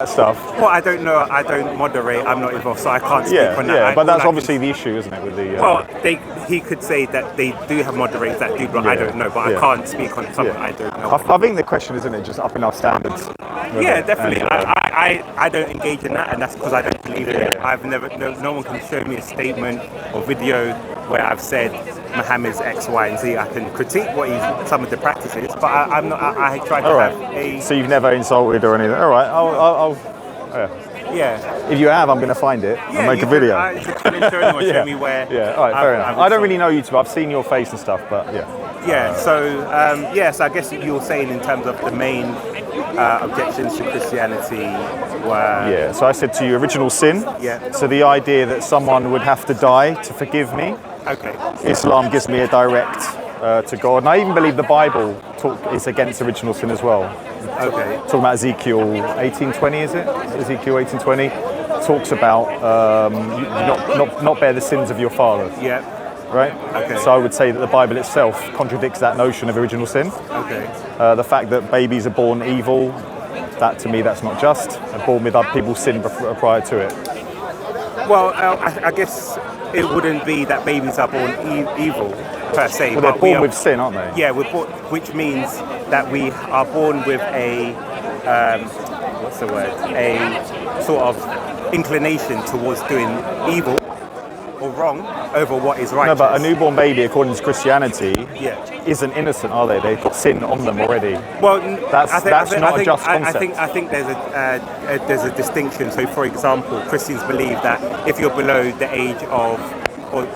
that stuff. Well, I don't know. I don't moderate. I'm not involved, so I can't speak on that. But that's obviously the issue, isn't it? With the well, he could say that they do have moderators that do, but I don't know. But I can't speak on something I don't know. I think the question, isn't it, just upping our standards? Yeah, definitely. I don't engage in that, and that's because I don't believe in it. I've never. No one can show me a statement or video where I've said Muhammad's X, Y, and Z. I can critique some of the practices, but I'm not. I try to have a. So you've never insulted or anything? All right. I'll yeah. If you have, I'm going to find it and make a video. It's a challenge to anyone. Show me where. Yeah. All right. Fair enough. I don't really know you two. I've seen your face and stuff, but yeah. Yeah. So so I guess you were saying in terms of the main objections to Christianity were. Yeah. So I said to you, original sin. Yeah. So the idea that someone would have to die to forgive me. Okay. Islam gives me a direct to God, and I even believe the Bible is against original sin as well. Okay. Talking about Ezekiel 18:20, is it? Ezekiel 18:20 talks about not bear the sins of your fathers. Yeah. Right. Okay. So I would say that the Bible itself contradicts that notion of original sin. Okay. The fact that babies are born evil, that to me that's not just. They're born with other people's sin prior to it. Well, I guess it wouldn't be that babies are born evil per se. Well, they're born with sin, aren't they? Yeah, which means that we are born with a what's the word? A sort of inclination towards doing evil or wrong over what is righteous. No, but a newborn baby, according to Christianity, yeah. isn't innocent, are they? They've got sin on them already. Well, that's not a just concept. I think there's a distinction. So, for example, Christians believe that if you're below the age of, or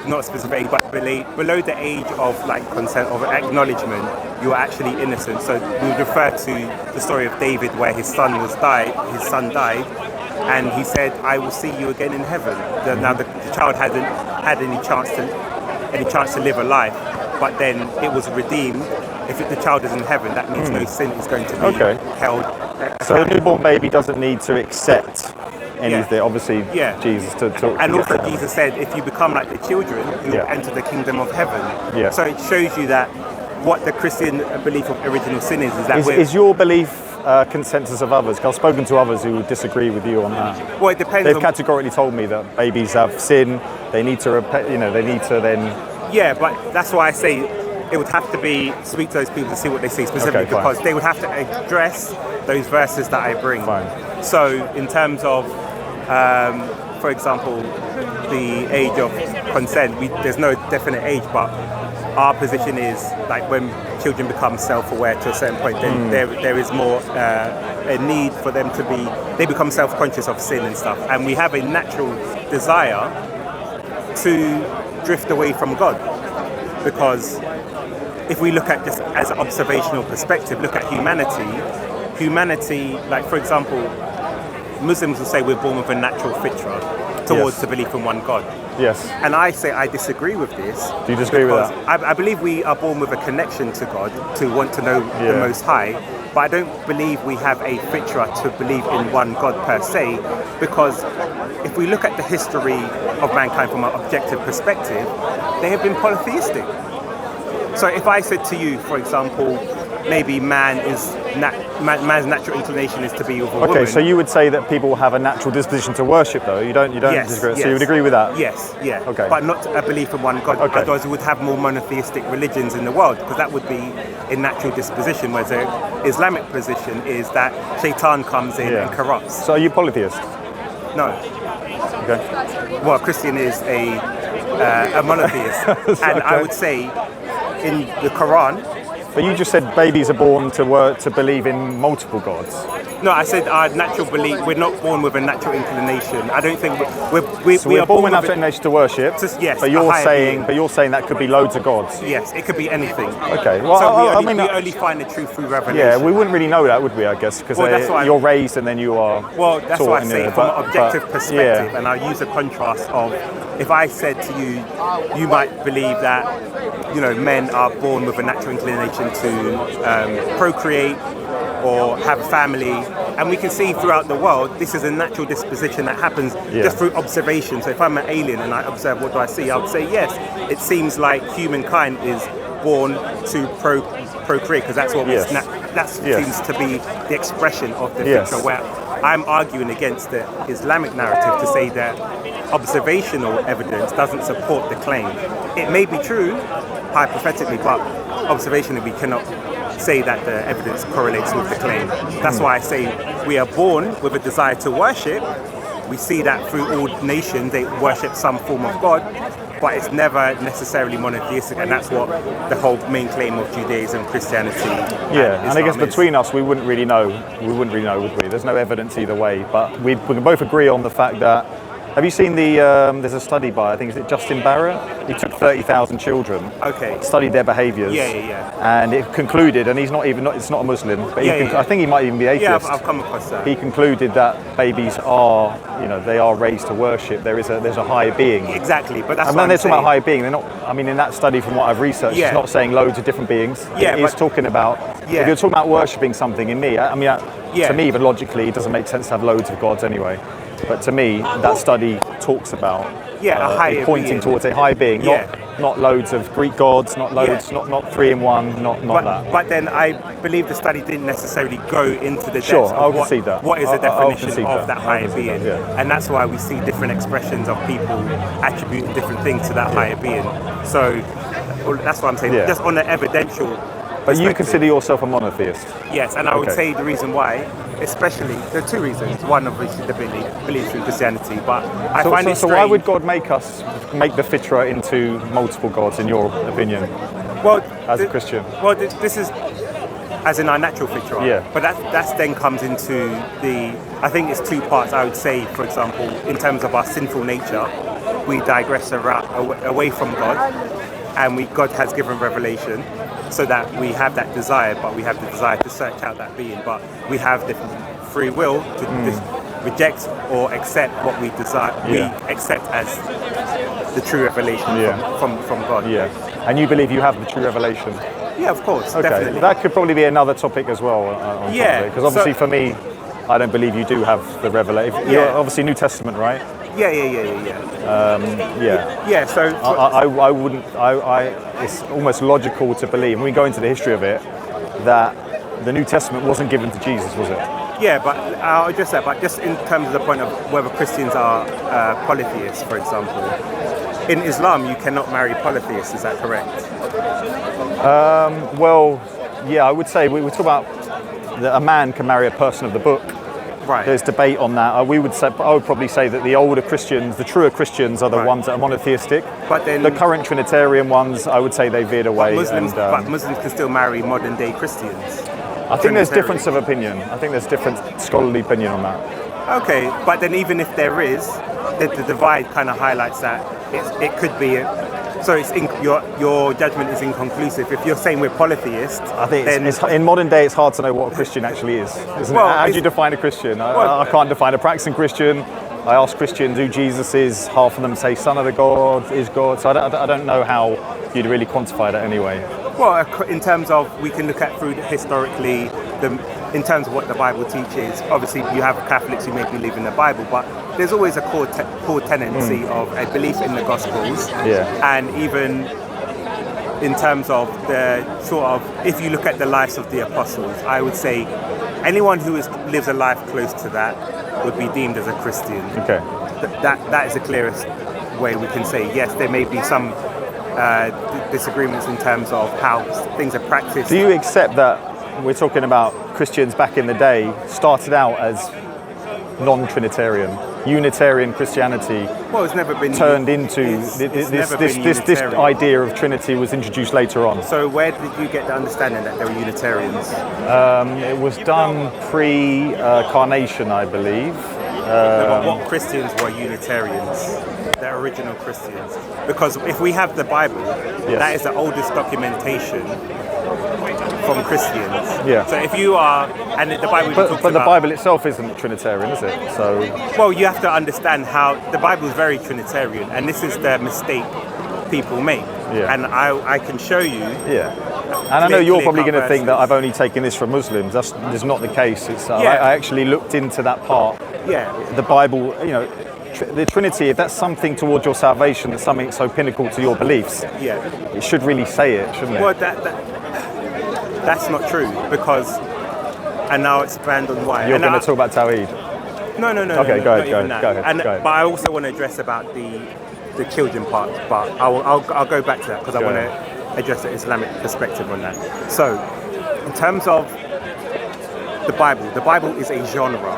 not specific age, but below the age of like consent or acknowledgement, you're actually innocent. So we refer to the story of David, where his son died, and he said, "I will see you again in heaven." Now the child hadn't had any chance to live a life, but then it was redeemed. If the child is in heaven, that means no sin is going to be held. So the newborn baby doesn't need to accept anything. Obviously, Jesus to and also Jesus said, "If you become like the children, you will enter the kingdom of heaven." Yeah. So it shows you that what the Christian belief of original sin is that is your belief consensus of others? 'Cause I've spoken to others who disagree with you on that. Well, it depends. They've categorically told me that babies have sin. They need to repent. They need to then. Yeah, but that's why I say it would have to be speak to those people to see what they say specifically, because they would have to address those verses that I bring. Fine. So in terms of, for example, the age of consent, there's no definite age, but our position is like when children become self-aware to a certain point, then there is more a need for them they become self-conscious of sin and stuff, and we have a natural desire to drift away from God, because if we look at just as an observational perspective, look at humanity, like for example, Muslims will say we're born with a natural fitra towards the belief in one God. Yes. And I say I disagree with this. Do you disagree with that? I believe we are born with a connection to God, to want to know the Most High, but I don't believe we have a fitra to believe in one God per se, because if we look at the history of mankind from an objective perspective, they have been polytheistic. So if I said to you, for example, maybe man's natural inclination is to be with a woman. Okay, so you would say that people have a natural disposition to worship, though. You don't disagree. Yes. So you would agree with that? Yes, yeah. Okay. But not a belief in one God. Okay. Otherwise we would have more monotheistic religions in the world, because that would be a natural disposition, whereas the Islamic position is that Shaitan comes in and corrupts. So are you polytheist? No. Okay. Well, Christian is a monotheist. And I would say in the Quran. But you just said babies are born to believe in multiple gods. No, I said our natural belief. We're not born with a natural inclination. I don't think we are born with a natural inclination to worship. Yes, but you're saying that could be loads of gods. Yes, it could be anything. Okay. Well, so we only find the truth through revelation. Yeah, we wouldn't really know that, would we? I guess because you're raised and then you are. Well, that's why I say from an objective perspective, and I'll use a contrast of if I said to you, you might believe that men are born with a natural inclination to procreate or have a family, and we can see throughout the world this is a natural disposition that happens just through observation. So if I'm an alien and I observe, what do I see? I would say yes, it seems like humankind is born to procreate, because that's what seems to be the expression of the future, where I'm arguing against the Islamic narrative to say that observational evidence doesn't support the claim. It may be true, hypothetically, but observationally we cannot say that the evidence correlates with the claim. That's why I say we are born with a desire to worship. We see that through all nations, they worship some form of God, but it's never necessarily monotheistic, and that's what the whole main claim of Judaism, Christianity, Yeah, and I guess Islam between us, we wouldn't really know. Would we? There's no evidence either way, but we can both agree on the fact that. Have you seen the? There's a study by, I think, is it Justin Barrett? He took 30,000 children, Okay. studied their behaviours, and it concluded, and he's not even. It's not a Muslim, but I think he might even be atheist. Yeah, I've come across that. He concluded that babies are, they are raised to worship. There's a higher being. Exactly, but that's And what then they're I'm talking about saying. higher being. They're not. I mean, in that study, from what I've researched, Yeah. it's not saying loads of different beings. Yeah, It's but- talking about. Yeah. If you're talking about worshipping something, in me, Yeah. to me, even logically, it doesn't make sense to have loads of gods anyway. But to me, that study talks about a higher it pointing being. towards a higher being, Yeah. not loads of Greek gods, not loads, not three in one, not that. But then I believe the study didn't necessarily go into the depths Sure, of I'll what, concede that. what is the I'll definition concede of that. that I'll higher concede being. that, yeah. And that's why we see different expressions of people attributing different things to that higher being. So that's what I'm saying. Yeah. Just on the evidential But you perspective. consider yourself a monotheist. Yes, and I would Okay. say the reason why, especially, there are two reasons. One, obviously, the belief in Christianity, but I find it So strange. why would God make the fitra into multiple gods, in your opinion, well, as a Christian? Well, this is as in our natural fitra. Yeah. But that then comes into I think it's two parts. I would say, for example, in terms of our sinful nature, we digress away from God, and God has given revelation, so that we have that desire, but we have the desire to search out that being, but we have the free will to reject or accept what we desire. Yeah. We accept as the true revelation Yeah. from God. Yeah. And you believe you have the true revelation? Yeah, of course, Okay. definitely. That could probably be another topic as well. Yeah, Because obviously so- for me, I don't believe you do have the revelation. Yeah. You're obviously New Testament, right? Yeah. Yeah. Yeah, so I wouldn't. It's almost logical to believe, when we go into the history of it, that the New Testament wasn't given to Jesus, was it? yeah, but I'll address that. But just in terms of the point of whether Christians are polytheists, for example, in Islam you cannot marry polytheists. Is that correct? Well, yeah, I would say we talk about that a man can marry a person of the book. Right. There's debate on that. I would probably say that the older Christians, the truer Christians, are the Right. ones that are monotheistic. But then The current Trinitarian ones, I would say they veered away. Muslims, and, but Muslims can still marry modern day Christians. I think there's Trinitarian. difference of opinion. I think there's different scholarly opinion on that. Okay, but then even if there is, the divide kind of highlights that it could be. So your judgment is inconclusive. If you're saying we're polytheists, I think then it's in modern day, it's hard to know what a Christian actually is, isn't Well, it? How do it's- you define a Christian? Well- I can't define a practicing Christian. I ask Christians who Jesus is. Half of them say Son of the God is God. So I don't know how you'd really quantify that anyway. well, in terms of we can look at through historically, in terms of what the Bible teaches. Obviously, you have Catholics who may believe in the Bible, but there's always a core tendency of a belief in the Gospels, Yeah. and even in terms of the sort of, if you look at the lives of the apostles, I would say anyone who lives a life close to that would be deemed as a Christian. Okay. That is the clearest way we can say yes. There may be some disagreements in terms of how things are practiced. Do you accept that we're talking about Christians back in the day started out as non-Trinitarian, Unitarian Christianity Well, it's never been turned into it's never this been this Unitarian. idea of Trinity was introduced later on. So where did you get the understanding that they were Unitarians? It was done pre-carnation, I believe. But what Christians were Unitarians? The original Christians. Because if we have the Bible, that is the oldest documentation from Christians. Yeah. So if you are, and the Bible But talks the about, Bible itself isn't Trinitarian, is it? So well, you have to understand how the Bible is very Trinitarian, and this is the mistake people make. Yeah. And I can show you. yeah. And I know you're probably going to clear-cut think that verses. I've only taken this from Muslims. That's not the case. It's Yeah. I actually looked into that part. Yeah. The Bible, the Trinity. If that's something towards your salvation, that's something so pinnacle to your beliefs, Yeah. it should really say it, shouldn't it? Well, that's not true because, and now expand on why. You're And going I- to talk about Tawhid. No, no, no. Okay, no, go not ahead, go even ahead, that. go ahead, And, go ahead. But I also want to address about the children part. But I'll go back to that because I Go want ahead. to address the Islamic perspective on that. So, in terms of the Bible is a genre,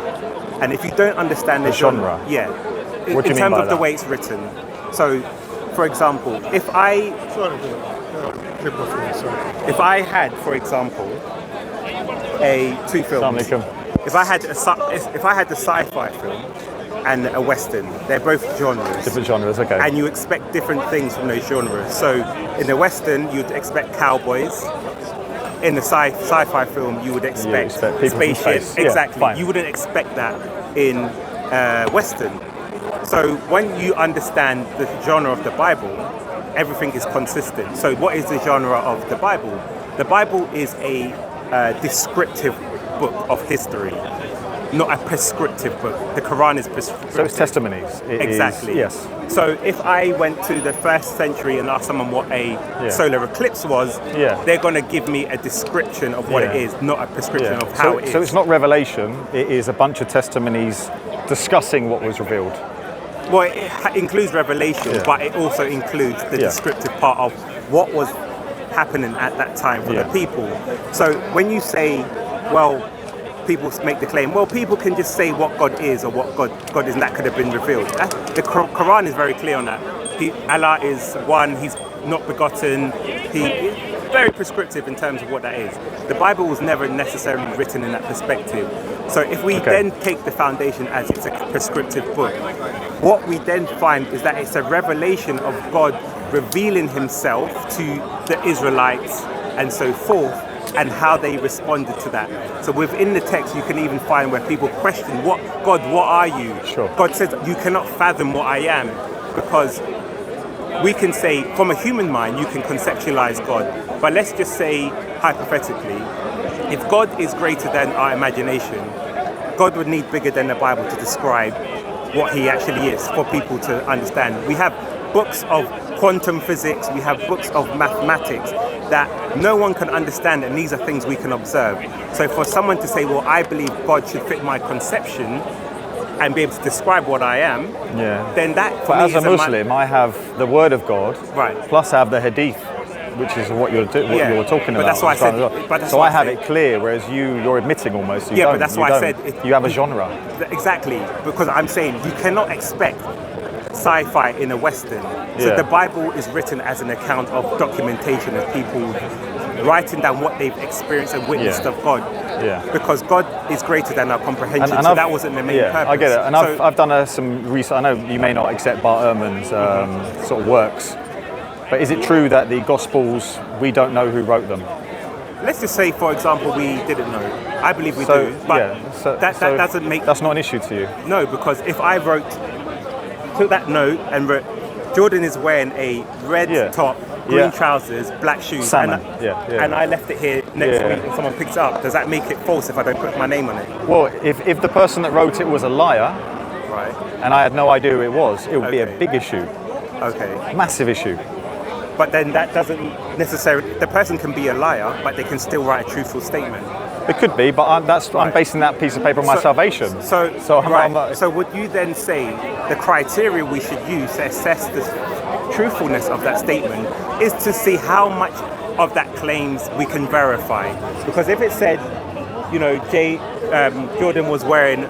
and if you don't understand the A genre? yeah, What do you in mean terms by of the that? way it's written. So, for example, if I had, for example, two films. Assalamu If I had the sci-fi film and a western, they're both genres. Different genres, okay. And you expect different things from those genres. So in the western, you'd expect cowboys. In the sci-fi film, you would expect people from spaceships. space. Yeah, Exactly. fine. You wouldn't expect that in western. So when you understand the genre of the Bible, everything is consistent. So what is the genre of the Bible? The Bible is a descriptive book of history, not a prescriptive book. The Quran is prescriptive. So it's testimonies. It Exactly. Is, yes. So if I went to the 1st century and asked someone what a solar eclipse was, they're going to give me a description of what it is, not a prescription of how it is. So it's not revelation. It is a bunch of testimonies discussing what was revealed. Well, it includes revelation, but it also includes the descriptive part of what was happening at that time for the people. So when you say, well, people make the claim, well, people can just say what God is or what God isn't, that could have been revealed. The Quran is very clear on that. Allah is one, He's not begotten, very prescriptive in terms of what that is. The Bible was never necessarily written in that perspective. So if we then take the foundation as it's a prescriptive book, what we then find is that it's a revelation of God revealing Himself to the Israelites and so forth, and how they responded to that. So within the text, you can even find where people question, God, what are you? Sure. God says, you cannot fathom what I am, because we can say, from a human mind, you can conceptualize God. But let's just say, hypothetically, if God is greater than our imagination, God would need bigger than the Bible to describe what He actually is for people to understand. We have books of quantum physics, we have books of mathematics that no one can understand, and these are things we can observe. So for someone to say, well, I believe God should fit my conception and be able to describe what I am, then that for But me as a is Muslim, I have the Word of God, plus I have the Hadith, which is what you're talking about. That's why I said. So I have it clear, whereas you're admitting almost. But that's why I said you have a genre. Exactly, because I'm saying you cannot expect sci-fi in a Western. So the Bible is written as an account of documentation of people writing down what they've experienced and witnessed of God. Because God is greater than our comprehension, so that wasn't the main purpose. I get it. And I've done some research. I know you may not accept Bart Ehrman's sort of works, but is it true that the Gospels, we don't know who wrote them? Let's just say, for example, we didn't know. I believe we do, but that doesn't make... That's not an issue to you? No, because if I took that note and wrote, Jordan is wearing a red top, green trousers, black shoes, Salmon. And I left it here next week and someone picks it up, does that make it false if I don't put my name on it? Well, if the person that wrote it was a liar, and I had no idea who it was, it would be a big issue. Massive issue. But then that doesn't necessarily, the person can be a liar, but they can still write a truthful statement. It could be, but I'm basing that piece of paper on my salvation. So would you then say the criteria we should use to assess the truthfulness of that statement is to see how much of that claims we can verify? Because if it said, Jordan was wearing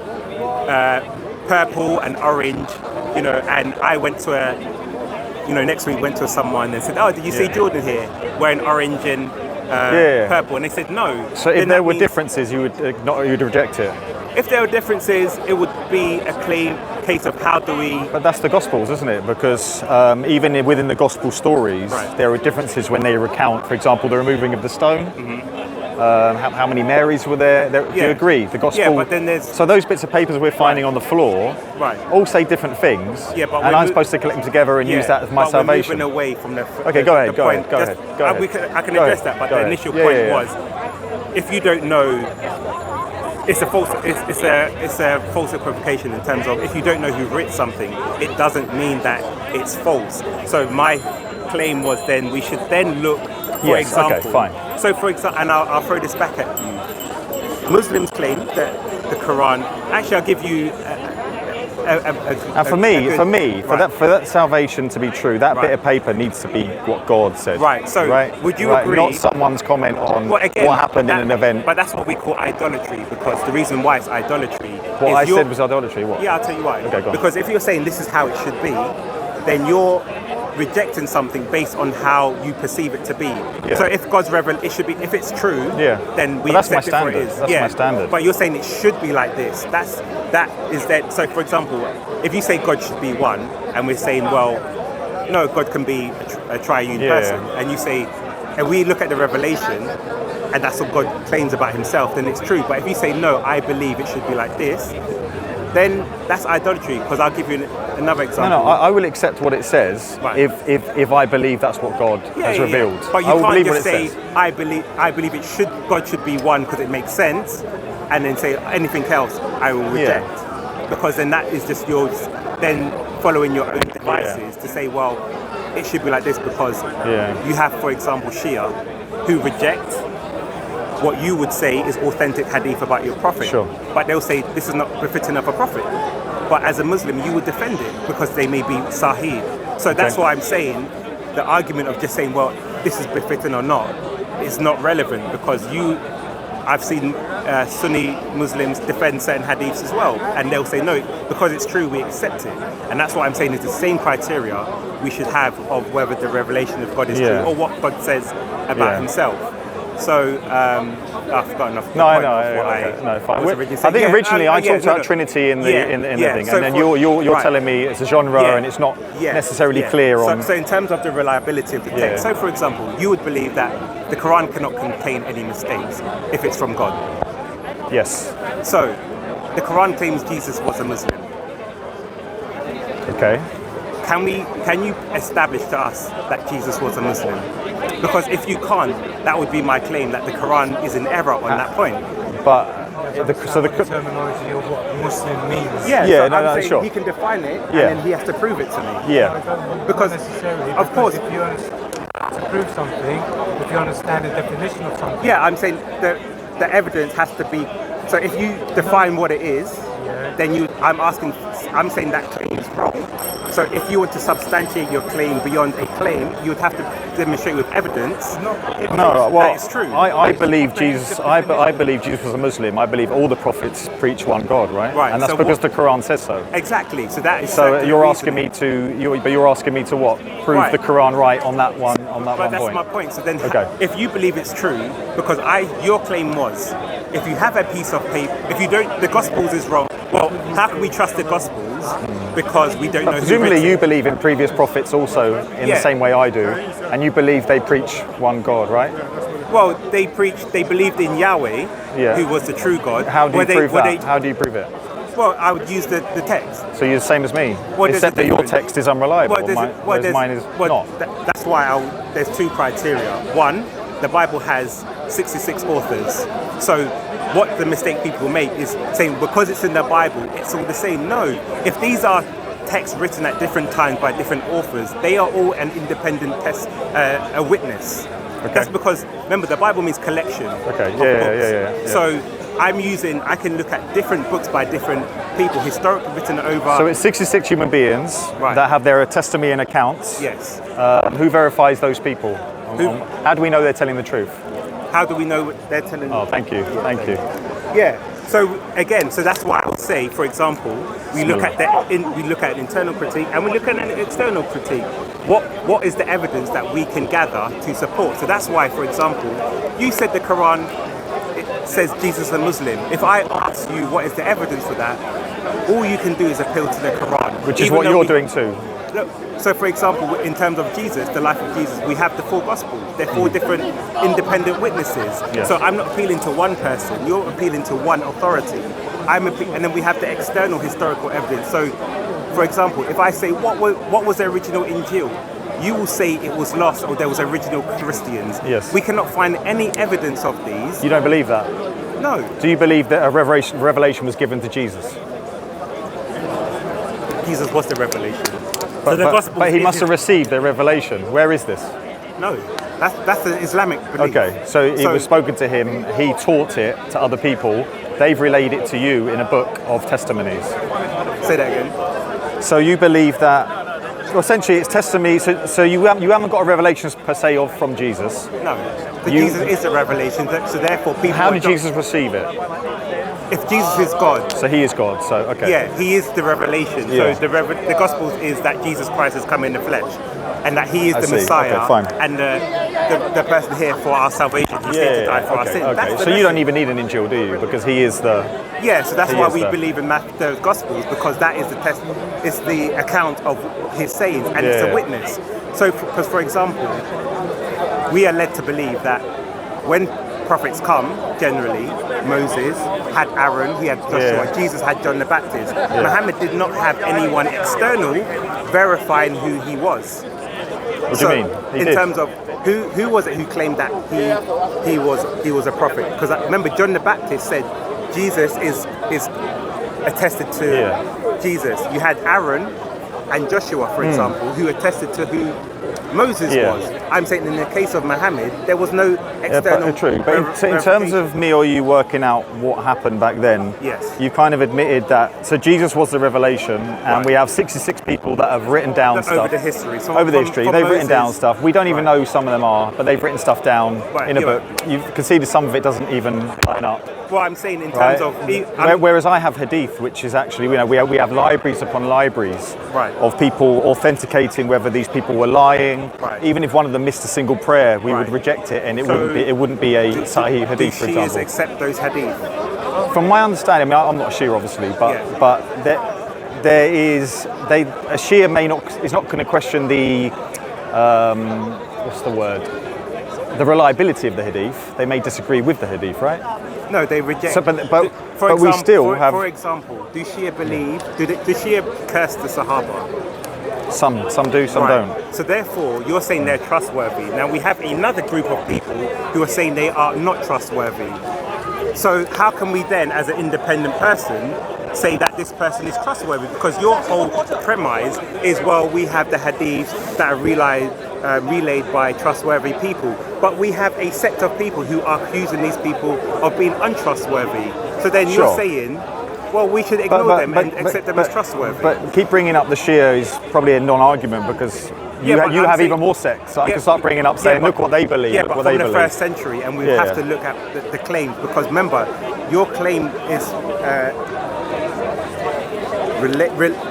purple and orange, and I went to next week went to someone and said, oh, did you see Jordan here wearing orange and purple? And they said no. So if there were differences, you'd reject it? If there were differences, it would be a case of how do we... But that's the Gospels, isn't it? Because even within the Gospel stories, there are differences when they recount, for example, the removing of the stone. How many Marys were there? Do you agree? The Gospel. Yeah, but then there's... So those bits of papers we're finding on the floor all say different things, and I'm supposed to collect them together and use that as my salvation. We're moving away from the... Okay, go ahead. I can address that, but the initial point was, if you don't know, it's a false equivocation in terms of if you don't know who wrote something, it doesn't mean that it's false. So my claim was then we should then look, for example. Okay, fine. So for example, and I'll throw this back at you. Muslims claim that the Quran. Actually, I'll give you. And for that salvation to be true, that bit of paper needs to be what God said. Right. So, would you agree? Not someone's comment on what happened in an event. But that's what we call idolatry, because the reason why it's idolatry. What I said was idolatry. What? Yeah, I'll tell you why. Okay, go on. Because if you're saying this is how it should be, then you're rejecting something based on how you perceive it to be. Yeah. So if God's it should be. If it's true, then we accept it for it is. That's my standard. But you're saying it should be like this. That is that. So for example, if you say God should be one, and we're saying, well, no, God can be a triune person, and you say, and we look at the revelation, and that's what God claims about himself, then it's true. But if you say, no, I believe it should be like this, then that's idolatry, because I'll give you another example. No, I will accept what it says if I believe that's what God has revealed. But you can't just say, I believe God should be one because it makes sense, and then say anything else I will reject. Because then that is just yours, then following your own devices to say, well, it should be like this because you have, for example, Shia, who reject what you would say is authentic hadith about your prophet. Sure. But they'll say this is not befitting of a prophet. But as a Muslim, you would defend it because they may be sahih. So that's why I'm saying the argument of just saying, well, this is befitting or not, is not relevant, because I've seen Sunni Muslims defend certain hadiths as well, and they'll say, no, because it's true, we accept it. And that's what I'm saying is the same criteria we should have of whether the revelation of God is true or what God says about himself. So I've forgotten enough. I think originally I talked about Trinity in the thing, and then you're telling me it's a genre and it's not necessarily clear on. So in terms of the reliability of the text, so for example, you would believe that the Quran cannot contain any mistakes if it's from God. Yes. So the Quran claims Jesus was a Muslim. Okay. Can you establish to us that Jesus was a Muslim? Because if you can't, that would be my claim that the Quran is in error on that point. But the terminology of what Muslim means. I'm saying he can define it, and then he has to prove it to me. Because necessarily. Of course, if you to prove something, if you understand the definition of something. Yeah, I'm saying the evidence has to be. So if you define what it is, then I'm saying that claim is wrong. So if you were to substantiate your claim beyond a claim, you would have to demonstrate with evidence that it's true. I believe Jesus. I believe Jesus was a Muslim. I believe all the prophets preach one God, right? Right. And that's because the Quran says so. Exactly. So that is. So you're asking me to. You're asking me to what? Prove the Quran right on that one. But that's my point. So then, if you believe it's true, because your claim was, if you have a piece of paper, if you don't, the Gospels is wrong. Well, how can we trust the Gospels? Because we don't know. Presumably, you believe in previous prophets also in the same way I do, and you believe they preach one God, right? Well, they believed in Yahweh, who was the true God. How do you prove that? How do you prove it? Well, I would use the text. So you're the same as me, except that your text is unreliable, whereas mine is not. That's why there's two criteria. One, the Bible has 66 authors. So what the mistake people make is saying because it's in the Bible, it's all the same. No, if these are texts written at different times by different authors, they are all an independent a witness. Okay. That's because, remember, the Bible means collection of books. Yeah. So I can look at different books by different people, historically written over. So it's 66 human beings that have their testimony and accounts. Yes. Who verifies those people? How do we know they're telling the truth? How do we know they're telling? Oh, thank you. Yeah. So again, that's why I would say, for example, we look at an internal critique and we look at an external critique. What is the evidence that we can gather to support? So that's why, for example, you said the Quran says Jesus is a Muslim. If I ask you what is the evidence for that, all you can do is appeal to the Quran. Which is what you're doing too. So, for example, in terms of Jesus, the life of Jesus, we have the four Gospels. They're four different independent witnesses. Yeah. So I'm not appealing to one person. You're appealing to one authority. And then we have the external historical evidence. So, for example, if I say, what was the original Injil? You will say it was lost or there was original Christians. Yes. We cannot find any evidence of these. You don't believe that? No. Do you believe that a revelation was given to Jesus? Jesus was the revelation. But he must have received the revelation. Where is this? No, that's an Islamic belief. Okay, so it was spoken to him, he taught it to other people, they've relayed it to you in a book of testimonies. Say that again. So you believe that, well, essentially it's testimony, so you haven't got a revelation per se from Jesus. No. But Jesus is a revelation, so therefore people... How did Jesus receive it? If Jesus is God... So he is God, so okay. Yeah, he is the revelation. Yeah. So the Gospels is that Jesus Christ has come in the flesh, and that he is the Messiah, okay, fine. and the person here for our salvation. He's here to die for our sins. Okay. So you don't even need an Injil, do you? Because he is the... Yeah, so that's why we believe in the Gospels, because that is it's the account of his sayings, and it's a witness. So, because for example, we are led to believe that when prophets come, generally, Moses had Aaron, he had Joshua, Jesus had John the Baptist. Muhammad did not have anyone external verifying who he was. What do you mean? In terms of who was it who claimed that he was a prophet? Because remember, John the Baptist said Jesus is attested to Jesus. You had Aaron and Joshua, for example, who attested to who Moses was. I'm saying in the case of Muhammad, there was no external... True. But in terms of me or you working out what happened back then, you kind of admitted that, so Jesus was the revelation, and we have 66 people that have written down stuff. Over the history. So over the history. They've written down stuff. We don't even know who some of them are, but they've written stuff down in a book. You've conceded some of it doesn't even line up. Well, I'm saying in terms of... Whereas I have Hadith, which is actually, we have libraries upon libraries of people authenticating whether these people were lying. Even if one of them missed a single prayer, we would reject it, and it wouldn't be a Sahih Hadith, for example. Do Shias accept those Hadith? From my understanding, I mean, I'm not a Shia, obviously, but there is a Shia is not going to question the what's the word? The reliability of the Hadith. They may disagree with the Hadith, right? No, they reject. So, but we still have. For example, do Shia believe? Do Shia curse the Sahaba? Some do, some don't. So therefore, you're saying they're trustworthy. Now we have another group of people who are saying they are not trustworthy. So how can we then, as an independent person, say that this person is trustworthy? Because your whole premise is, well, we have the hadiths that are relayed by trustworthy people, but we have a sect of people who are accusing these people of being untrustworthy. So then you're saying, well, we should ignore them and accept them as trustworthy. But keep bringing up the Shia is probably a non-argument, because you have even more sects. So I can start bringing up saying, look what they believe. Yeah, but from the first century, and we have to look at the claims, because remember, your claim is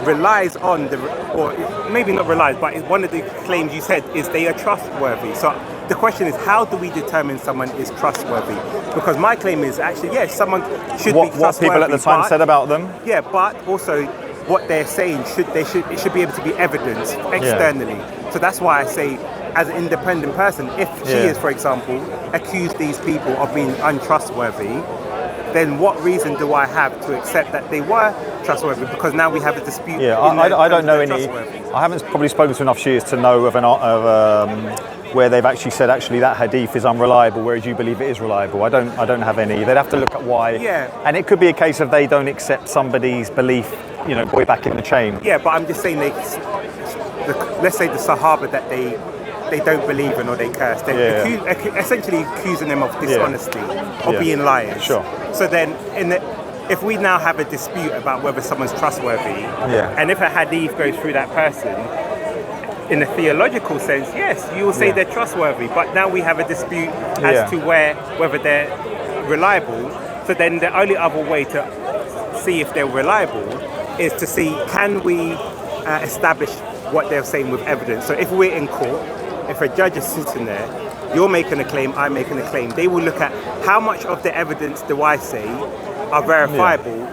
relies on or maybe not relies, but one of the claims you said is they are trustworthy. So the question is, how do we determine someone is trustworthy? Because my claim is actually, yes, someone should be trustworthy. What people at the time said about them? Yeah, but also what they're saying it should be able to be evidenced externally. So that's why I say, as an independent person, if she is, for example, accused these people of being untrustworthy, then what reason do I have to accept that they were trustworthy? Because now we have a dispute. Yeah, I don't know any. I haven't probably spoken to enough Shias to know of where they've actually said that hadith is unreliable, whereas you believe it is reliable. I don't have any. They'd have to look at why. Yeah. And it could be a case of they don't accept somebody's belief, way back in the chain. Yeah, but I'm just saying let's say the Sahaba that they don't believe in or they curse. They're essentially accusing them of dishonesty, of being liars. Sure. So then, if we now have a dispute about whether someone's trustworthy, and if a hadith goes through that person, in a theological sense, yes, you will say they're trustworthy. But now we have a dispute as to whether they're reliable. So then the only other way to see if they're reliable is to see, can we establish what they're saying with evidence. So if we're in court, if a judge is sitting there, you're making a claim, I'm making a claim, they will look at how much of the evidence do I say are verifiable.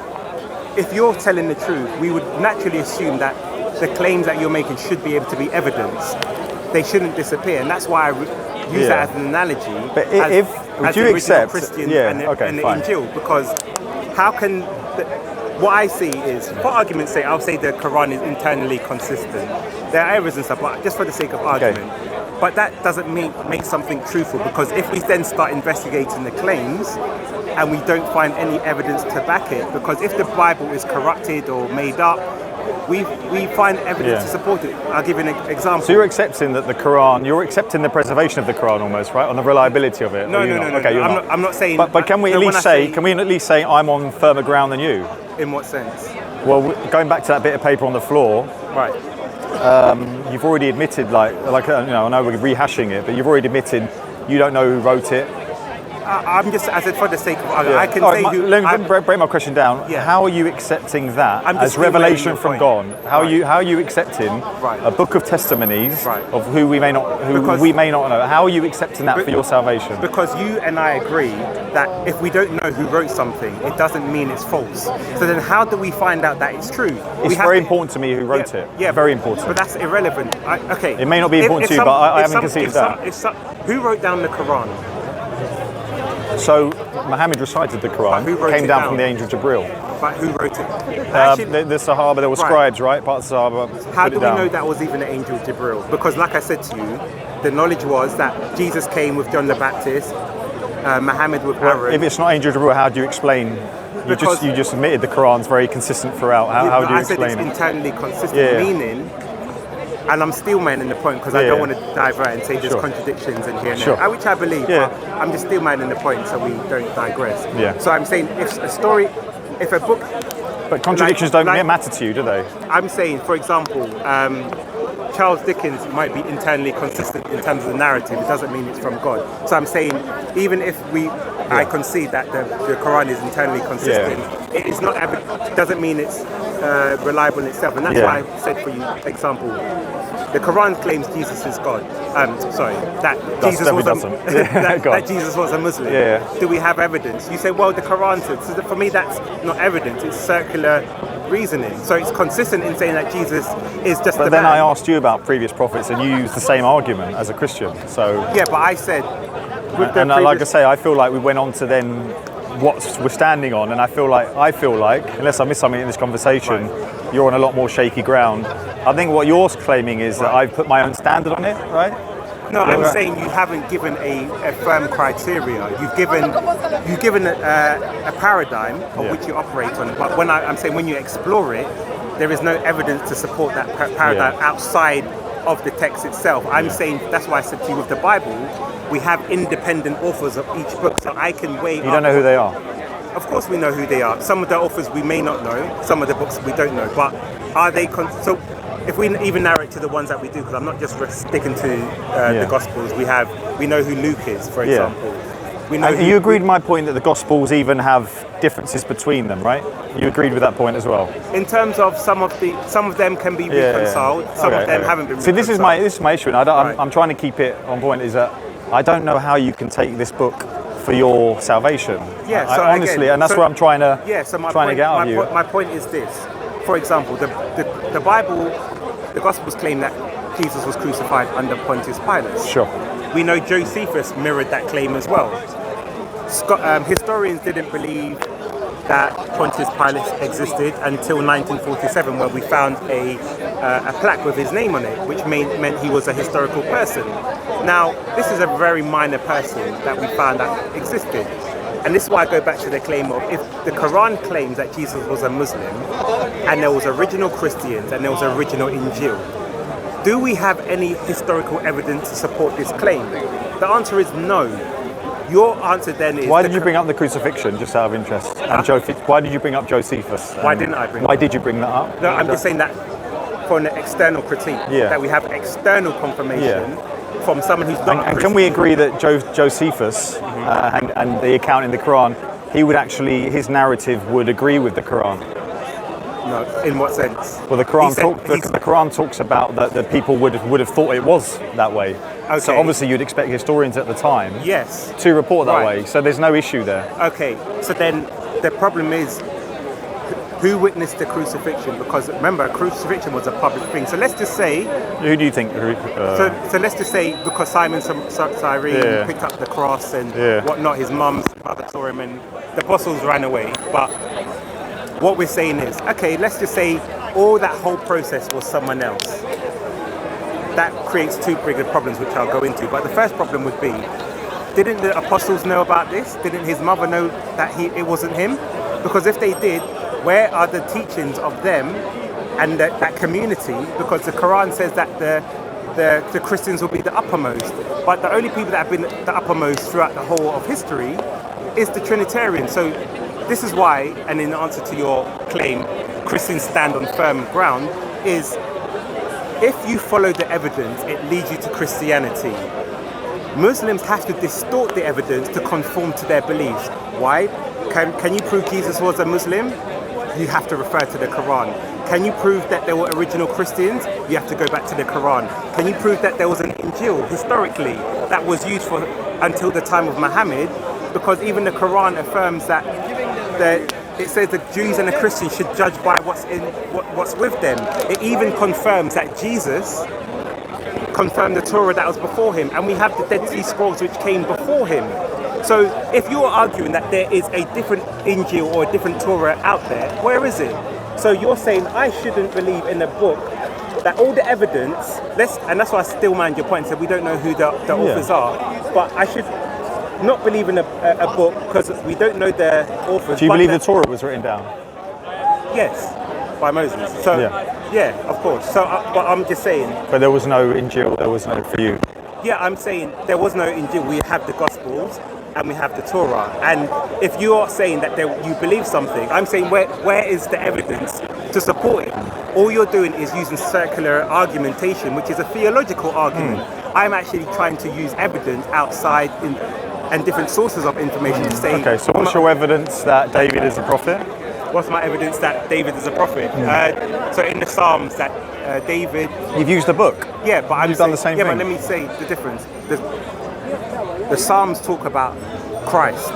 If you're telling the truth, we would naturally assume that the claims that you're making should be able to be evidenced. They shouldn't disappear, and that's why I use that as an analogy. But as you accept Christian and the Injil, because how can what I see is, for argument's sake, I'll say the Quran is internally consistent. There are errors and stuff, but just for the sake of argument. But that doesn't make something truthful, because if we then start investigating the claims and we don't find any evidence to back it, because if the Bible is corrupted or made up, we find evidence to support it. I'll give you an example. So you're accepting that the Quran, you're accepting the preservation of the Quran almost, right? On the reliability of it? No. Okay, you're not. I'm not saying. But can we at least say? Can we at least say I'm on firmer ground than you? In what sense? Well, going back to that bit of paper on the floor, Right. you've already admitted, I know we're rehashing it, but you've already admitted you don't know who wrote it. I'm just, as for the sake of, I can All say right, who. let me break my question down. Yeah. How are you accepting that I'm just as revelation relaying from your God? point. How Right. are you accepting Right. a book of testimonies Right. of who we may not know? How are you accepting that for your salvation? Because you and I agree that if we don't know who wrote something, it doesn't mean it's false. So then how do we find out that it's true? It's We have very to- important to me who wrote it. Yeah, Very important. But that's irrelevant. Okay. It may not be important to you, but I haven't conceived that. Who wrote down the Quran? So Muhammad recited the Quran, Who wrote came it down down? from the angel Jibril. But who wrote it? Actually, The Sahaba, there were Right. scribes, right? Part of the Sahaba. how put do it we down. know that was even the angel Jibril? Because like I said to you, the knowledge was that Jesus came with John the Baptist, Muhammad with Aaron. If it's not angel Jibril, how do you explain? Because- You just admitted the Quran's very consistent throughout. How do you I said explain it's it? internally consistent, Yeah. meaning, and I'm still manning the point because I Yeah. don't want to divert and say there's Sure. contradictions in here and Sure. there, which I believe, Yeah. but I'm just still manning the point so we don't digress. Yeah. So I'm saying if a book, But contradictions don't matter to you, do they? I'm saying, for example, Charles Dickens might be internally consistent in terms of the narrative. It doesn't mean it's from God. So I'm saying, even if I concede that the Quran is internally consistent, it is not. Doesn't mean it's reliable in itself. And that's Yeah. why I said for you, example, the Quran claims Jesus is God. That Jesus was definitely doesn't. Go on. that Jesus was a Muslim. Yeah. Do we have evidence? You say, well, the Quran said. So for me, that's not evidence. It's circular reasoning. So it's consistent in saying that Jesus is just But the then man. I asked you about previous prophets, and you used the same argument as a Christian. So, Yeah, but I said with the and like I previous- say, I feel like we went on to then what we're standing on, and I feel like, unless I miss something in this conversation, you're on a lot more shaky ground. I think what you're claiming is that I've put my own standard on it, right? No, I'm Right. saying you haven't given a firm criteria. You've given a paradigm of which you operate on. But I'm saying when you explore it, there is no evidence to support that paradigm outside of the text itself. I'm saying that's why I said to you with the Bible, we have independent authors of each book, so I can weigh. You don't know who they are. Of course, we know who they are. Some of the authors we may not know. Some of the books we don't know. But are they? So, if we even narrow it to the ones that we do, because I'm not just sticking to the Gospels. We know who Luke is, for example. We know. And you agreed with my point that the Gospels even have differences between them, right? You agreed with that point as well. In terms of some of them can be reconciled. Some of them haven't been. See, this is my issue, and Right. I'm trying to keep it on point. Is that I don't know how you can take this book for your salvation. Yeah, I so honestly, again, and that's so- what I'm trying to So my trying point, to get out of you. My point is this. For example, the Bible, the Gospels claim that Jesus was crucified under Pontius Pilate. Sure. We know Josephus mirrored that claim as well. Historians didn't believe that Pontius Pilate existed until 1947, where we found a plaque with his name on it, which meant he was a historical person. Now, this is a very minor person that we found that existed. And this is why I go back to the claim of, if the Quran claims that Jesus was a Muslim, and there was original Christians and there was original Injil, do we have any historical evidence to support this claim? The answer is no. Your answer then is... Why did you bring up the crucifixion, just out of interest? And why did you bring up Josephus? Why didn't I bring Why it up? did you bring that up? No, I'm just saying that for an external critique, that we have external confirmation from someone who's not. And can we agree that Josephus and the account in the Quran, his narrative would agree with the Quran? No, in what sense? Well, the Quran talks about that the people would have thought it was that way. Okay. So obviously you'd expect historians at the time Yes. to report that Right. way. So there's no issue there. Okay, so then the problem is who witnessed the crucifixion? Because remember, crucifixion was a public thing. So let's just say, Who do you think? so let's just say because Simon Cyrene picked up the cross and whatnot, his mother saw him and the apostles ran away. But what we're saying is, okay, let's just say all that whole process was someone else. That creates two bigger problems, which I'll go into. But the first problem would be, didn't the apostles know about this? Didn't his mother know that it wasn't him? Because if they did, where are the teachings of them and that community, because the Quran says that the Christians will be the uppermost. But the only people that have been the uppermost throughout the whole of history is the Trinitarians. So this is why, and in answer to your claim, Christians stand on firm ground, is if you follow the evidence, it leads you to Christianity. Muslims have to distort the evidence to conform to their beliefs. Why? Can you prove Jesus was a Muslim? You have to refer to the Quran. Can you prove that there were original Christians? You have to go back to the Quran. Can you prove that there was an Injil historically that was used for until the time of Muhammad? Because even the Quran affirms that it says the Jews and the Christians should judge by what's with them. It even confirms that Jesus confirmed the Torah that was before him, and we have the Dead Sea Scrolls which came before him. So if you're arguing that there is a different Injil or a different Torah out there, where is it? So you're saying I shouldn't believe in a book that all the evidence, and that's why I still mind your point, so we don't know who the authors are, but I should not believe in a book because we don't know the authors. Do you believe the Torah was written down? Yes, by Moses. So yeah, of course. So, but I'm just saying. But there was no Injil. There was no for you. Yeah, I'm saying there was no Injil. We have the Gospels and we have the Torah. And if you are saying that you believe something, I'm saying where is the evidence to support it? All you're doing is using circular argumentation, which is a theological argument. I'm actually trying to use evidence outside and different sources of information to say. Okay, so what's your evidence that David is a prophet? What's my evidence that David is a prophet? So in the Psalms that David... You've used a book. Yeah, but You've done the same thing. Yeah, but let me say the difference. The Psalms talk about Christ.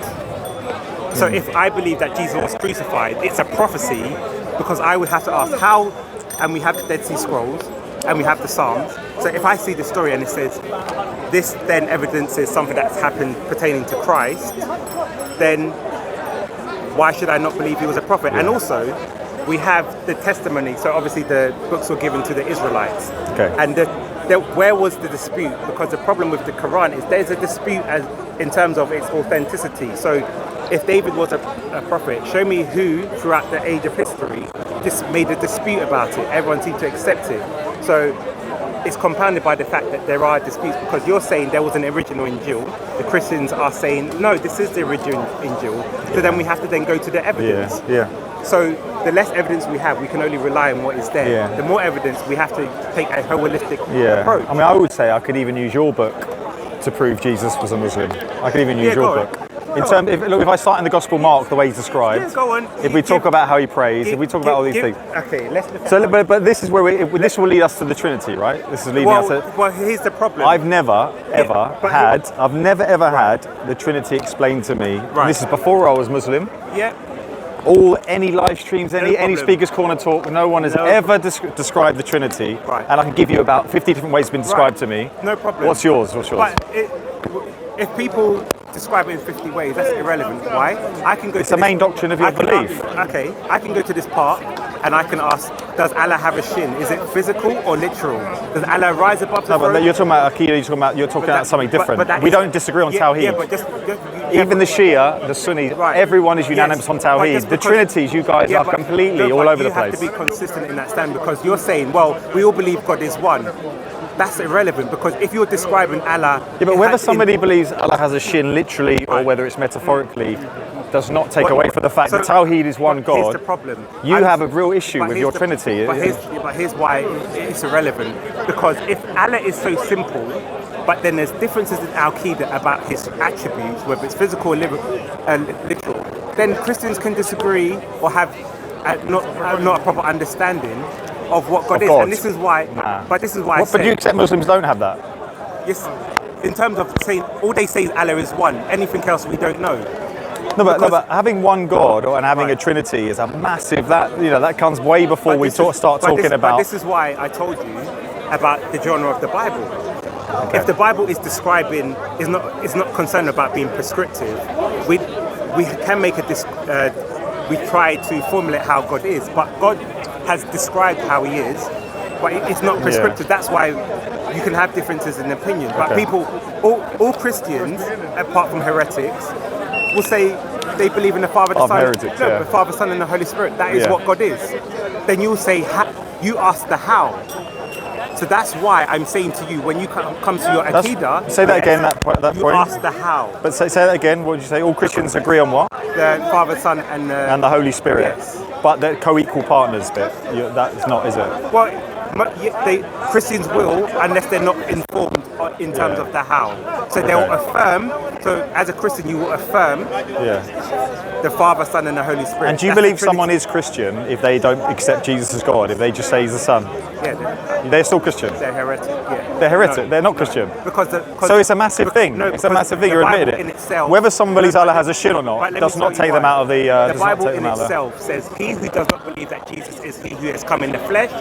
So if I believe that Jesus was crucified, it's a prophecy, because I would have to ask how, and we have the Dead Sea Scrolls, and we have the Psalms. So if I see the story and it says, this then evidences something that's happened pertaining to Christ, then why should I not believe he was a prophet? And also, we have the testimony. So obviously the books were given to the Israelites. Okay. And where was the dispute? Because the problem with the Quran is there's a dispute in terms of its authenticity. So if David was a prophet, show me who throughout the age of history just made a dispute about it. Everyone seemed to accept it. So it's compounded by the fact that there are disputes, because you're saying there was an original Injil. The Christians are saying, no, this is the original Injil. So then we have to then go to the evidence. Yeah. So the less evidence we have, we can only rely on what is there. Yeah. The more evidence, we have to take a holistic approach. I mean, I would say I could even use your book to prove Jesus was a Muslim. I could even use your book. If I start in the Gospel Mark the way he's described, go on. If we talk about how he prays, if we talk about all these things. Okay, let's. So, but this is where this will lead us to the Trinity, right? This is leading us to. Well, here's the problem. I've never ever had the Trinity explained to me. Right. This is before I was Muslim. Yeah. Any live streams, any Speaker's Corner talk, no one has ever described the Trinity. Right. And I can give you about 50 different ways it's been described to me. No problem. What's yours? But if people describe it in 50 ways, that's irrelevant. Why? I can go. It's the main doctrine of your belief. Okay, I can go to this part and I can ask, does Allah have a shin? Is it physical or literal? Does Allah rise above the throne? But you're talking about Akida, you're talking about something different. We don't disagree on Tawheed. Yeah, but even the Shia, the Sunnis, everyone is unanimous on Tawheed. The Trinities, you guys are completely all over the place. You have to be consistent in that stand, because you're saying, well, we all believe God is one. That's irrelevant, because if you're describing Allah... Yeah, but whether somebody believes Allah has a shin literally or whether it's metaphorically does not take away from the fact that Tawheed is one God. Here's the problem. You have a real issue with your Trinity. But here's why it's irrelevant. Because if Allah is so simple, but then there's differences in Al-Qaeda about his attributes, whether it's physical or literal, then Christians can disagree or have not a proper understanding of what God is. And this is why, but you accept Muslims don't have that? Yes, in terms of saying, all they say is Allah is one, anything else we don't know. No, but having one God and having a Trinity is a massive, that comes way before we start talking about... But this is why I told you about the genre of the Bible. Okay. If the Bible is describing, is not concerned about being prescriptive, we can make we try to formulate how God is, but God has described how he is, but it's not prescriptive. That's why you can have differences in opinion. But people, all Christians, apart from heretics, will say they believe in the Father, the Son, the Father, Son, and the Holy Spirit. That is what God is. Then you'll say, You ask the how. So that's why I'm saying to you, when you come to your Aqidah, say that again, that you point. ask the how. But say that again. What did you say? All Christians agree on what? The Father, Son, and And the Holy Spirit. Yes. But the co-equal partners bit. That's not, is it? Well, Christians will, unless they're not informed in terms of the how. So they'll affirm. So as a Christian, you will affirm the Father, Son, and the Holy Spirit. And do you believe someone is Christian if they don't accept Jesus as God? If they just say He's the Son? Yeah, they're still Christian. they're heretic. Yeah. They're heretic. No, they're not Christian. Because So it's a massive thing. No, it's a massive thing. the You're Bible admitting in it. itself, Whether someone believes Allah has a shin or not Right, let me does tell not you take them why. out of the. The Bible in itself says, "He who does not believe that Jesus is He who has come in the flesh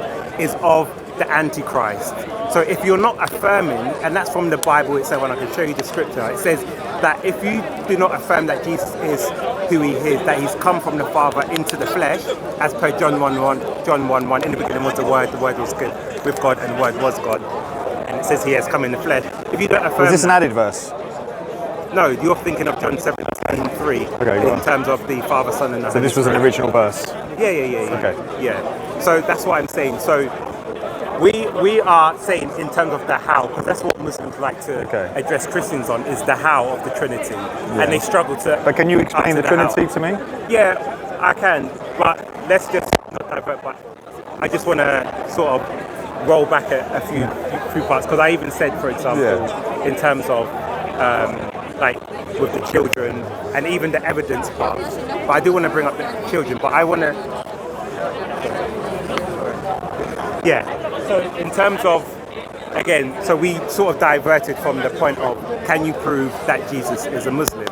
is of the Antichrist." So if you're not affirming, and that's from the Bible itself, and I can show you the scripture, it says that if you do not affirm that Jesus is who He is, that He's come from the Father into the flesh, as per John 1:1, in the beginning was the Word was good with God, and the Word was God. And it says He has come in the flesh. If you don't affirm Was this an that, added verse? no, you're thinking of John 17:3 Okay, go on. in terms of the Father, Son, and the So Holy this was an Spirit. original verse. Yeah. Okay. Yeah. So that's what I'm saying. So we are saying in terms of the how, because that's what Muslims like to address Christians on, is the how of the Trinity, and they struggle to. But can you explain the Trinity to me? Yeah, I can. But let's just not divert. But I just want to sort of roll back a few parts, because I even said, for example, in terms of like with the children and even the evidence part. But I do want to bring up the children. But I want to. Yeah. So in terms of, again, so we sort of diverted from the point of, can you prove that Jesus is a Muslim?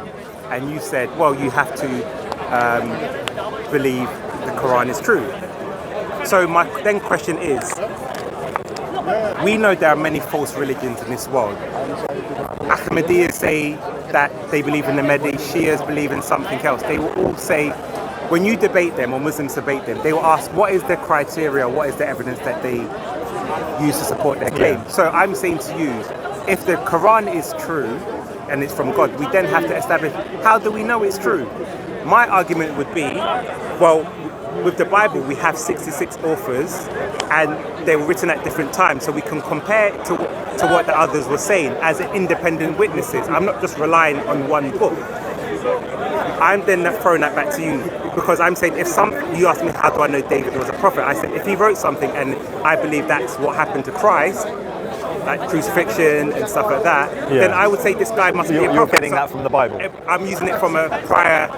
And you said, well, you have to believe the Quran is true. So my then question is, we know there are many false religions in this world. Ahmadiyya say that they believe in the Mahdi, Shias believe in something else. They will all say, when you debate them, or Muslims debate them, they will ask, what is the criteria, what is the evidence that they use to support their claim? So I'm saying to you, if the Quran is true and it's from God, we then have to establish, how do we know it's true? My argument would be, well, with the Bible we have 66 authors and they were written at different times, so we can compare it to what the others were saying as independent witnesses. I'm not just relying on one book. I'm then throwing that back to you, because I'm saying, you asked me how do I know David was a prophet. I said, if he wrote something and I believe that's what happened to Christ, like crucifixion and stuff like that, then I would say this guy must be a prophet. You're getting that from the Bible? I'm using it from a prior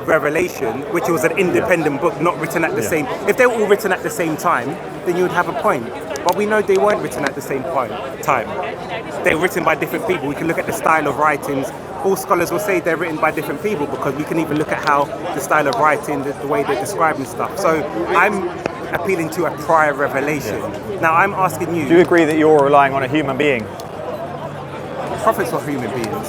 revelation, which was an independent book, not written at the same. If they were all written at the same time, then you would have a point. But we know they weren't written at the same time. They're written by different people. We can look at the style of writings. All scholars will say they're written by different people, because we can even look at how the style of writing, the way they're describing stuff. So I'm appealing to a prior revelation. Now I'm asking you. Do you agree that you're relying on a human being? Prophets were human beings.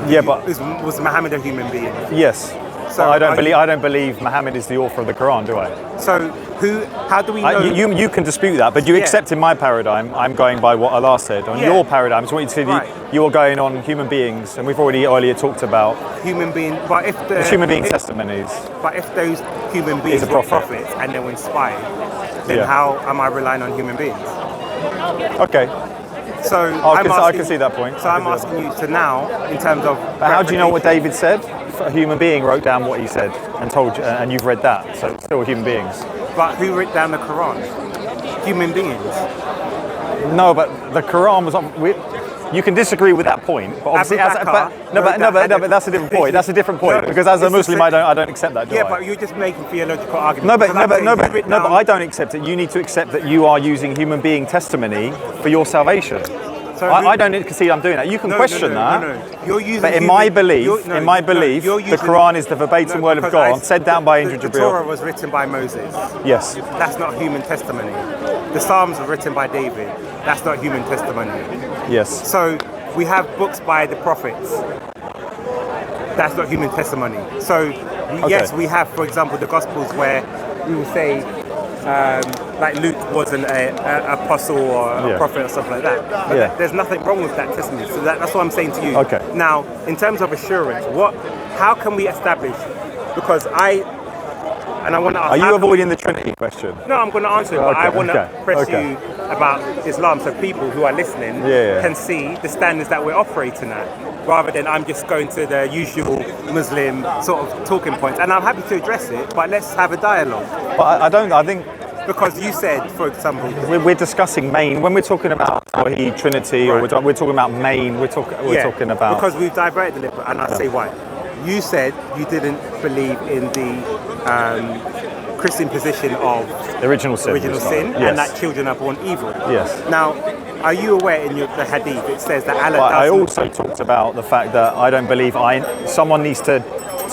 Yeah, but was Muhammad a human being? Yes. So I don't believe Muhammad is the author of the Quran, do I? So how do we know? You can dispute that, but you accept in my paradigm, I'm going by what Allah said. On your paradigm, so what you said, you're going on human beings, and we've already earlier talked about human being. But if the human being testimonies. But if those human beings were prophets and they were inspired, then how am I relying on human beings? Okay. So I can see that point. So I'm asking you to now, in terms of. But how do you know what David said? A human being wrote down what he said and told you, and you've read that. So it's still human beings. But who wrote down the Quran? Human beings. No, but the Quran was. You can disagree with that point, but obviously, but that's a different point. That's a different point, because as a Muslim, I don't accept that. But you're just making theological arguments. But I don't accept it. You need to accept that you are using human being testimony for your salvation. So I don't concede I'm doing that. You can question that. You're using. But in my belief, the Quran is the verbatim word of God, said down by Angel Jibril. The Torah was written by Moses. Yes. That's not human testimony. The Psalms were written by David. That's not human testimony. Yes. So we have books by the prophets. That's not human testimony. So yes, we have, for example, the Gospels where we will say, like Luke was an apostle or a prophet or something like that. But there's nothing wrong with that testimony. So that's what I'm saying to you. Okay. Now, in terms of assurance, how can we establish? Because and I want to ask. Are you how- avoiding the Trinity question? No, I'm going to answer it, but Okay, I want to okay, press okay. you about Islam, so people who are listening Yeah. can see the standards that we're operating at, rather than I'm just going to the usual Muslim sort of talking points. And I'm happy to address it, but let's have a dialogue. But I don't. I think Because you said, for example, we're discussing main when we're talking about Tawheed, Trinity, or Right. we're talking about main. We're talking about because we've diverted a little bit, and I'll say why. You said you didn't believe in the Christian position of the original sin. sin, Yes. and that children are born evil. Yes. Now, are you aware in the Hadith it says that Allah But I doesn't? also talked about the fact that I don't believe someone needs to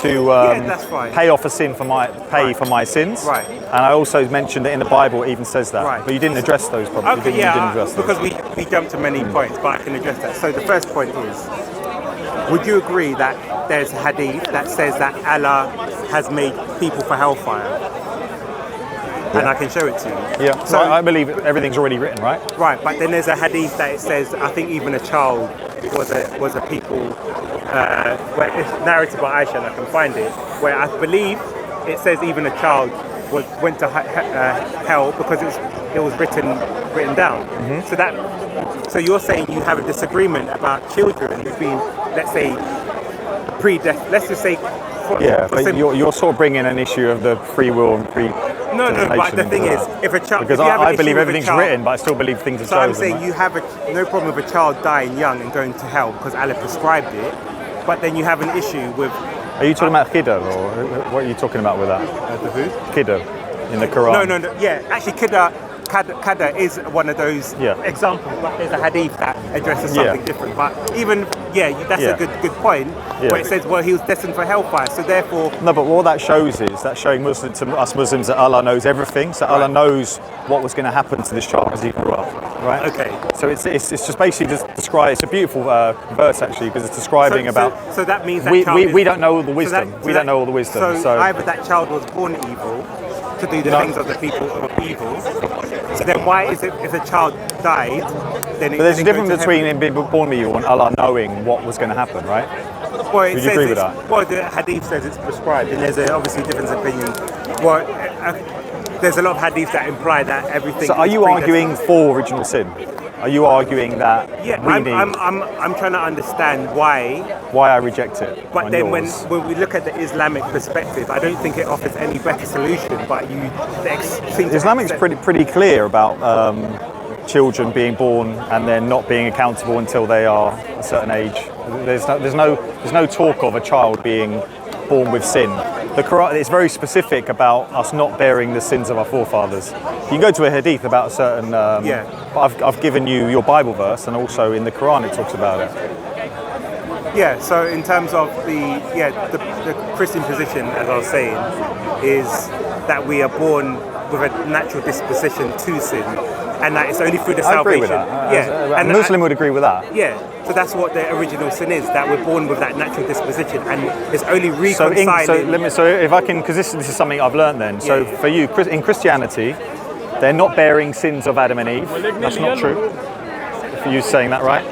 that's fine. pay off a sin for my sins. Right. And I also mentioned that in the Bible it even says that. Right. But you didn't address those problems. Okay, you didn't address those. because we jumped to many points, but I can address that. So the first point is, would you agree that there's a hadith that says that Allah has made people for hellfire? And I can show it to you. Yeah. So- So I believe everything's already written, right? Right, but then there's a hadith that it says, I think even a child was a people, where it's narrated by Aisha, and I can find it, where I believe it says even a child went to hell because it was written down. Mm-hmm. So you're saying you have a disagreement about children being, let's say, let's just say. Yeah, for but sim- you're sort of bringing an issue of the free will and No, but the thing is, if a child, because if you have an I issue believe with a everything's child- written, but I still believe things are So I'm chosen. saying right? you have no problem with a child dying young and going to hell because Allah prescribed it, but then you have an issue with Are you talking about Khidr, or what are you talking about with that? the who? Khidr in the Quran. No. Yeah, actually, Qadr is one of those Yeah. examples, but there's a hadith that addresses Yeah. something different. But even, that's Yeah. a good point, Yeah. where it says, well, he was destined for hellfire, so therefore, No, but what that shows is that's showing to us Muslims that Allah knows everything. So Allah knows what was going to happen to this child as he grew up, right? Okay. So it's just basically just describe. It's a beautiful verse actually because it's describing about. So that means that we, child we, is- we don't know all the so wisdom. that- We don't know all the wisdom. So either that child was born evil to do the No. things of the people of evil. So then why is it if a child died, then it but there's a didn't go difference to between heaven? him being born with you and Allah knowing what was going to happen, right? Well, it Would you says agree with it's- that? Well, the hadith says it's prescribed, and there's obviously different opinion. Well, there's a lot of hadiths that imply that everything. So are is you predestined. arguing for original sin? Are you arguing that Yeah, we I'm, need I'm trying to understand why. why I reject it? But on then when yours? we look at the Islamic perspective, I don't think it offers any better solution. But you seem to Islamic's accept- pretty clear about children being born and then not being accountable until they are a certain age. There's no talk of a child being born with sin. The Quran is very specific about us not bearing the sins of our forefathers. You can go to a hadith about a certain. But I've given you your Bible verse, and also in the Quran it talks about it. Yeah, so in terms of the Christian position, as I was saying, is that we are born with a natural disposition to sin, and that it's only through the I salvation. agree with that. Yeah, A Muslim would agree with that. Yeah, so that's what the original sin is, that we're born with that natural disposition, and it's only So, reconciling. so if I can, because this is something I've learned then. So Yeah. for you, in Christianity, they're not bearing sins of Adam and Eve. That's not true. If you're saying that right,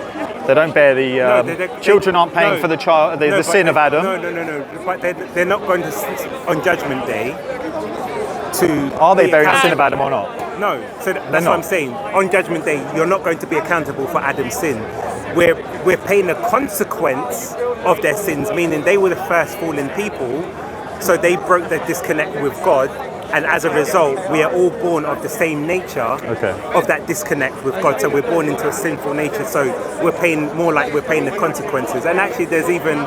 they don't bear the children aren't paying for the child, the but sin of Adam. No. But they're not going to on Judgment Day to. Are they be bearing the sin accountable. of Adam or not? No, so that's not. what I'm saying. On Judgment Day, you're not going to be accountable for Adam's sin. We're paying the consequence of their sins, meaning they were the first fallen people, so they broke the disconnect with God, and as a result, we are all born of the same nature of that disconnect with God. So we're born into a sinful nature. So we're paying the consequences. And actually, there's even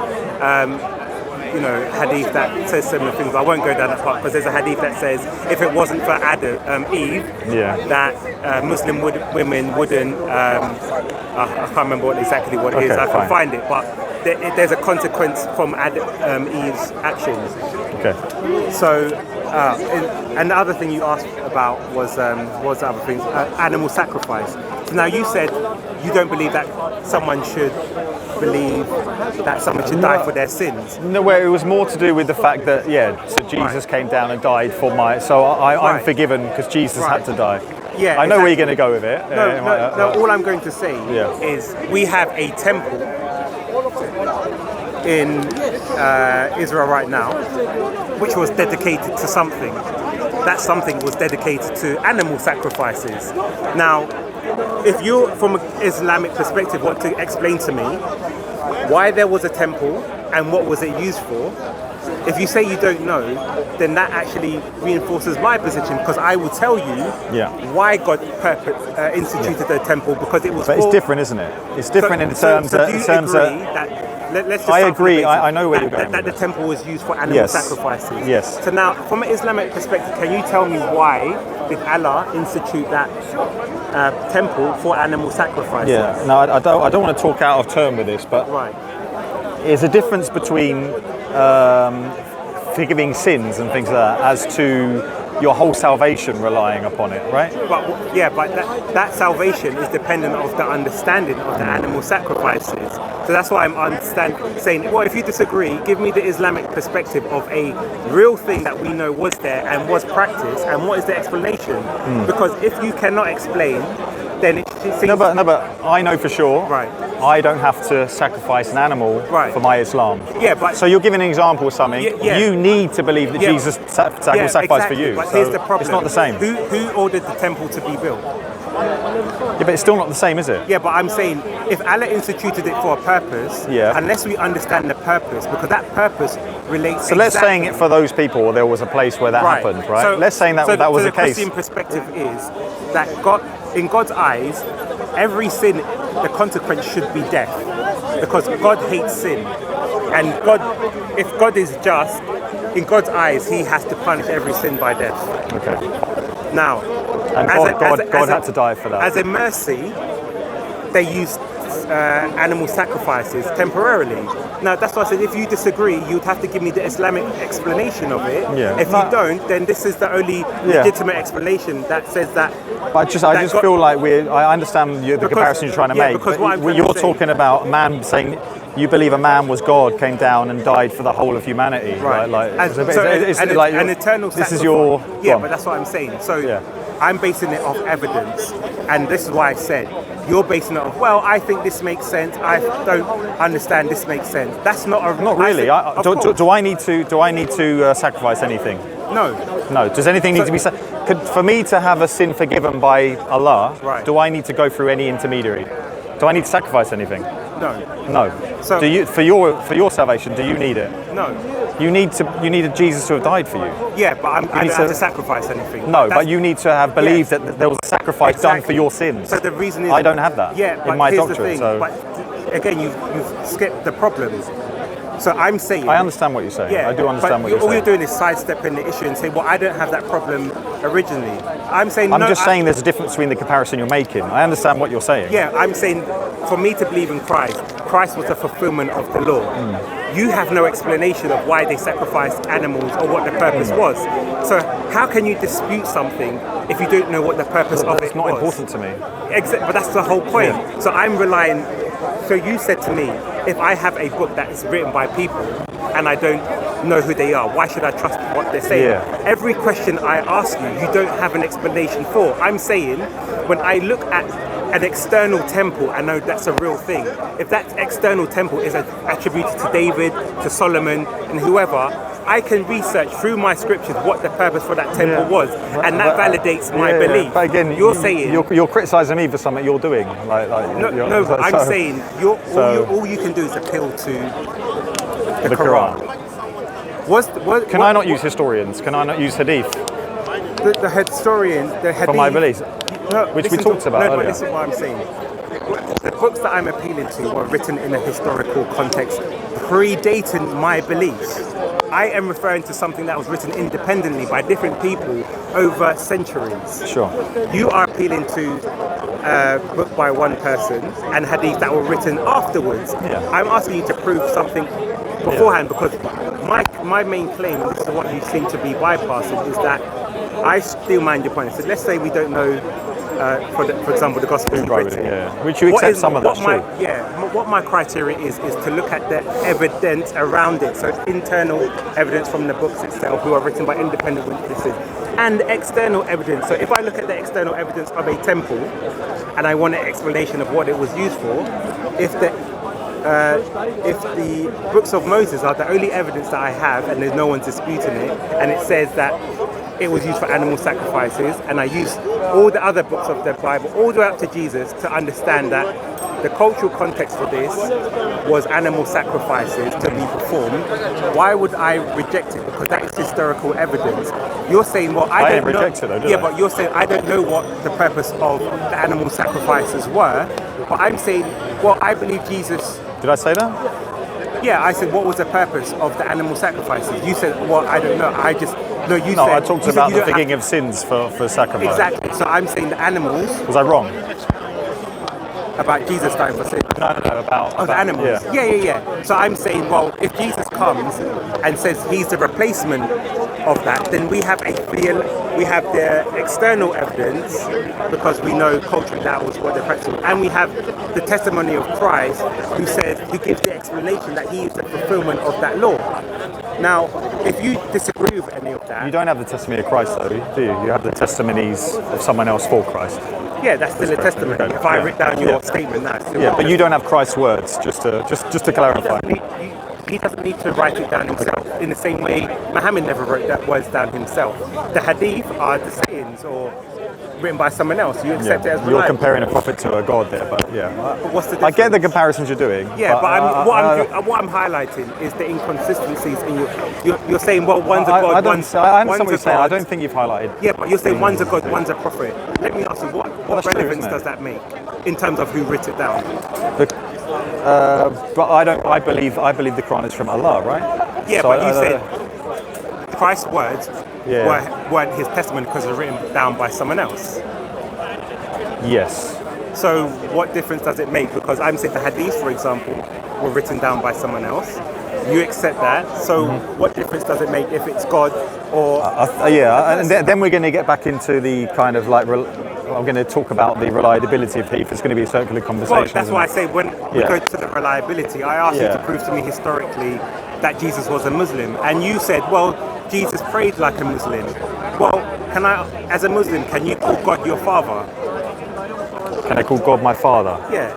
hadith that says similar things. I won't go down that part because there's a hadith that says if it wasn't for Eve, that Muslim women wouldn't. I can't remember exactly what it is. I can find it, but there's a consequence from Eve's actions. Okay. So, and the other thing you asked about was the other things, animal sacrifice. So now you said you don't believe that someone should die for their sins. No, where it was more to do with the fact that so Jesus came down and died for I'm forgiven because Jesus had to die. Yeah, I know where exactly. you're going to go with it. No, all I'm going to say is we have a temple in Israel right now which was dedicated to something. That something was dedicated to animal sacrifices. Now, if you, from an Islamic perspective, want to explain to me why there was a temple and what was it used for, if you say you don't know, then that actually reinforces my position, because I will tell you why God instituted the temple, because it was. But it's different, isn't it? It's different in terms of. Let's just I agree. I know where you're going. That the temple was used for animal sacrifices. Yes. So now, from an Islamic perspective, can you tell me why did Allah institute that temple for animal sacrifices? Yeah. No, I don't want to talk out of turn with this, but there's a difference between forgiving sins and things like that, as to your whole salvation relying upon it, right? But that salvation is dependent of the understanding of the animal sacrifices. So that's why I'm saying, well, if you disagree, give me the Islamic perspective of a real thing that we know was there and was practiced, and what is the explanation? Because if you cannot explain, then it seems... No, but I know for sure. Right. I don't have to sacrifice an animal for my Islam. Yeah, but... So you're giving an example of something. You need to believe that Jesus sacrificed for you. But so here's the problem. It's not the same. Who ordered the temple to be built? Yeah, but it's still not the same, is it? Yeah, but I'm saying, if Allah instituted it for a purpose, unless we understand the purpose, because that purpose relates. So let's saying it for those people, there was a place where that happened, right? So, let's saying that that was the case. So the Christian perspective is that God, in God's eyes, every sin, the consequence should be death, because God hates sin, and God, if God is just, in God's eyes, He has to punish every sin by death. Okay. Now, and God had to die for that. As a mercy, they used animal sacrifices temporarily. Now, that's why I said, if you disagree, you'd have to give me the Islamic explanation of it. If you don't, then this is the only legitimate explanation that says that. I just feel like I understand the comparison you're trying to make. Because you're talking about a man saying, you believe a man was God, came down and died for the whole of humanity, right? Like, an eternal sacrifice. This is your... but that's what I'm saying. So I'm basing it off evidence, and this is why I said, you're basing it off, well, I think this makes sense, I don't understand this makes sense. That's not a... Not really. Do I need to sacrifice anything? No. No. Does anything need to be... For me to have a sin forgiven by Allah, do I need to go through any intermediary? Do I need to sacrifice anything? No. So, for your salvation, do you need it? No. You needed Jesus to have died for you. Yeah, but I don't have to sacrifice anything. No, but you need to have believed that there was a sacrifice done for your sins. So the reason is... I don't have that in my doctrine. So. But again, you've skipped the problems. So I'm saying... I understand what you're saying. I do understand what you're saying. All you're doing is sidestepping the issue and saying, well, I don't have that problem originally. I'm saying... I'm just saying there's a difference between the comparison you're making. I understand what you're saying. Yeah, I'm saying, for me to believe in Christ was the fulfillment of the law. You have no explanation of why they sacrificed animals or what the purpose was. So how can you dispute something if you don't know what the purpose of it was? It's not important to me. But that's the whole point. Yeah. So I'm relying... So you said to me, if I have a book that is written by people and I don't know who they are, why should I trust what they're saying? Yeah. Every question I ask you, you don't have an explanation for. I'm saying, when I look at an external temple, I know that's a real thing. If that external temple is attributed to David, to Solomon, and whoever, I can research through my scriptures what the purpose for that temple was, and that validates my belief. But again, you're saying you're criticising me for something you're doing. I'm saying all you can do is appeal to the Quran. Can I not use historians? Can I not use hadith? The historian, the hadith... For my beliefs, which we talked about earlier. But this is what I'm saying. The books that I'm appealing to were written in a historical context, predating my beliefs. I am referring to something that was written independently by different people over centuries. Sure. You are appealing to a book by one person and hadith that were written afterwards. Yeah. I'm asking you to prove something beforehand, because my main claim, and this is what you seem to be bypassing, is that I still mind your point. So let's say we don't know, for example, the Gospel is written. Which you accept some of that, true. What my criteria is to look at the evidence around it. So internal evidence from the books itself, who are written by independent witnesses, and external evidence. So if I look at the external evidence of a temple, and I want an explanation of what it was used for, if the if the books of Moses are the only evidence that I have, and there's no one disputing it, and it says that it was used for animal sacrifices, and I use all the other books of the Bible, all the way up to Jesus, to understand that the cultural context for this was animal sacrifices to be performed. Why would I reject it? Because that is historical evidence. You're saying, well, I don't know. Reject it, though, did yeah, I? but you're saying I don't know what the purpose of the animal sacrifices were. But I'm saying, well, I believe Jesus. Did I say that? Yeah, I said, what was the purpose of the animal sacrifices? You said, well, I don't know. No, you No, said. I talked you said about you the don't have forgiving of sins for sacrifice. Exactly. So I'm saying the animals Was I wrong? about Jesus dying for sin. No, about The animals. Yeah. Yeah. So I'm saying, well, if Jesus comes and says he's the replacement of that, then we have the external evidence, because we know culturally that was what they're practicing, and we have the testimony of Christ, who gives the explanation that he is the fulfillment of that law. Now, if you disagree with any of that, You don't have the testimony of Christ, though, do you? You have the testimonies of someone else for Christ. yeah, that's still a testimony. Okay. If I write down your Yeah. statement, that's still Yeah, but you don't have Christ's words. Just to clarify. He doesn't need to write it down himself. In the same way, Muhammad never wrote that words down himself. The hadith are the sayings or written by someone else. You accept it as You're reliable. comparing a prophet to a god there, but yeah. But what's the I difference? get the comparisons you're doing. Yeah, but I what I'm highlighting is the inconsistencies in you're saying, well, one's a god, I one's understand what one's you're a saying. I god. don't think you've highlighted. Yeah, but you're saying one's a god, one's a prophet. Let me ask you, what that's true, relevance isn't it? does that make in terms of who wrote it down? But I don't. I believe the Quran is from Allah, right? Yeah, So but I you don't said know. Christ's words Yeah. weren't his testament because they're written down by someone else. Yes. So what difference does it make? Because I'm saying the hadith, for example, were written down by someone else. You accept that. So what difference does it make if it's God or... Yeah, and then we're going to get back into the kind of like. I'm going to talk about the reliability of Heath. It's going to be a circular conversation. Well, that's why I say when we Yeah. go to the reliability, I asked you Yeah. to prove to me historically that Jesus was a Muslim. And you said, well, Jesus prayed like a Muslim. Well, as a Muslim, can you call God your father? Can I call God my father? Yeah.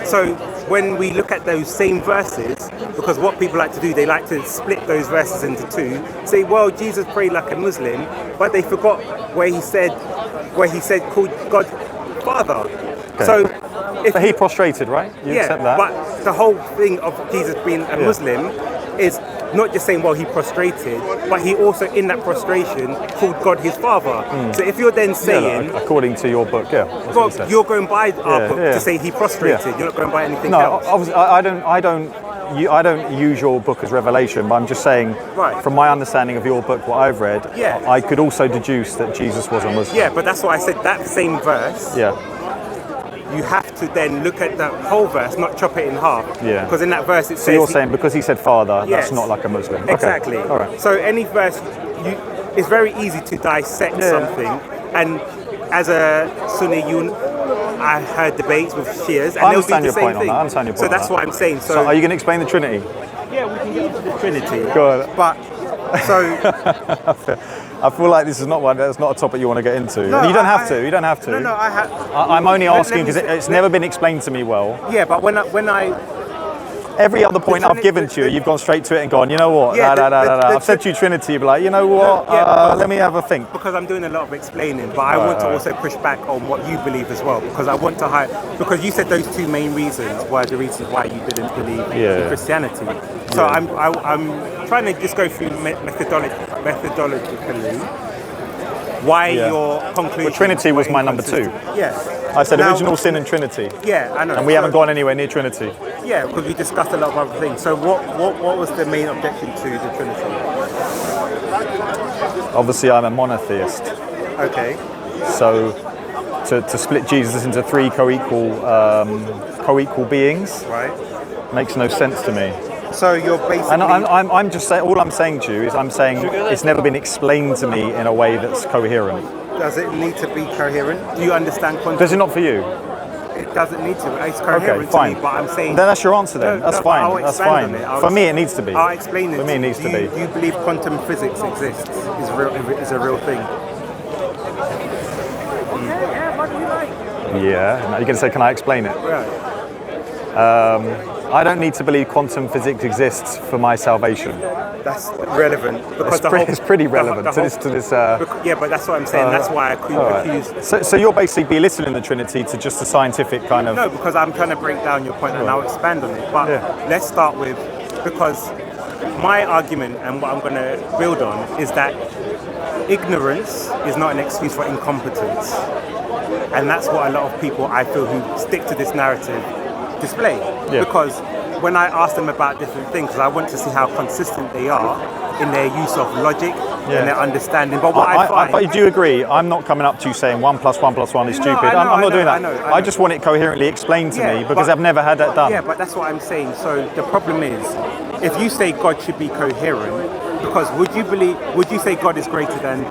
So when we look at those same verses, because what people like to do, they like to split those verses into two, say, well, Jesus prayed like a Muslim, but they forgot where he said called God Father. Okay. So if But he prostrated, right? You accept that? but the whole thing of Jesus being a Muslim is not just saying, well, he prostrated, but he also, in that prostration, called God his Father. So if you're then saying, according to your book, yeah. That's what well, you said. you're going by our book yeah. to say he prostrated, Yeah. you're not going by anything No, else. obviously, I don't use your book as revelation, but I'm just saying, Right. from my understanding of your book, what I've read, Yeah. I could also deduce that Jesus was a Muslim. Yeah, but that's why I said that same verse, Yeah. you have to then look at the whole verse, not chop it in half. Yeah. Because in that verse it So says... you're saying because he said father, Yes. that's not like a Muslim. Okay. Exactly. All right. So any verse, it's very easy to dissect Yeah. something. And as a Sunni, I heard debates with Shias, and I they'll do understand the your same point on thing. that. I understand your So point on that's that. what I'm saying. So are you going to explain the Trinity? Yeah, we can get to the Trinity. Go on. But so I feel like this is not one. That's not a topic you want to get into. No, And you don't I- have to. You don't have to. no, I have. I'm only Let asking me because say- it's never been explained to me well. Yeah, but when I Every other point I've Trinity- given to you, you've gone straight to it and gone, you know what? Yeah, the I've said to you Trinity, you'd be like, you know what? yeah, because- let me have a think. because I'm doing a lot of explaining, but I want to also push back on what you believe as well, because I want to because you said those two main reasons were the reasons why you didn't believe in Christianity. So I'm trying to just go through methodologically why your conclusion. Well, Trinity was were my number 2. inconsistent. Yeah. I said Now- original sin and Trinity. Yeah, I know. And we haven't gone anywhere near Trinity. Yeah, because we discussed a lot of other things. So what was the main objection to the Trinity? Obviously, I'm a monotheist. Okay. So to split Jesus into 3 co-equal beings Right. makes no sense to me. So you're basically. And I'm just saying, all I'm saying to you is I'm saying it's never been explained to me in a way that's coherent. Does it need to be coherent? Do you understand quantum? Does it not for you? It doesn't need to. It's coherent Okay, fine. to me, but I'm saying. Then that's your answer then. No, That's no, I'll fine. That's expand fine. on it. I'll For me, it needs to be. I'll explain it. For me, it needs to be. Do you believe quantum physics exists? Is a real thing? Yeah. Now you're going to say, can I explain it? Right. I don't need to believe quantum physics exists for my salvation. That's relevant because It's pretty relevant to this. Yeah, but that's what I'm saying. That's why I accuse. So you're basically belittling the Trinity to just a scientific kind of. No, because I'm trying to break down your point and I'll expand on it. But let's start with, because my argument and what I'm going to build on is that ignorance is not an excuse for incompetence. And that's what a lot of people, I feel, who stick to this narrative display. Yeah. Because when I ask them about different things, I want to see how consistent they are in their use of logic and their understanding. But what I find... But do you agree? I'm not coming up to you saying 1 + 1 + 1 is stupid. I'm not doing that. I just want it coherently explained to me because I've never had that done. Yeah, but that's what I'm saying. So the problem is, if you say God should be coherent, because would you say God is greater than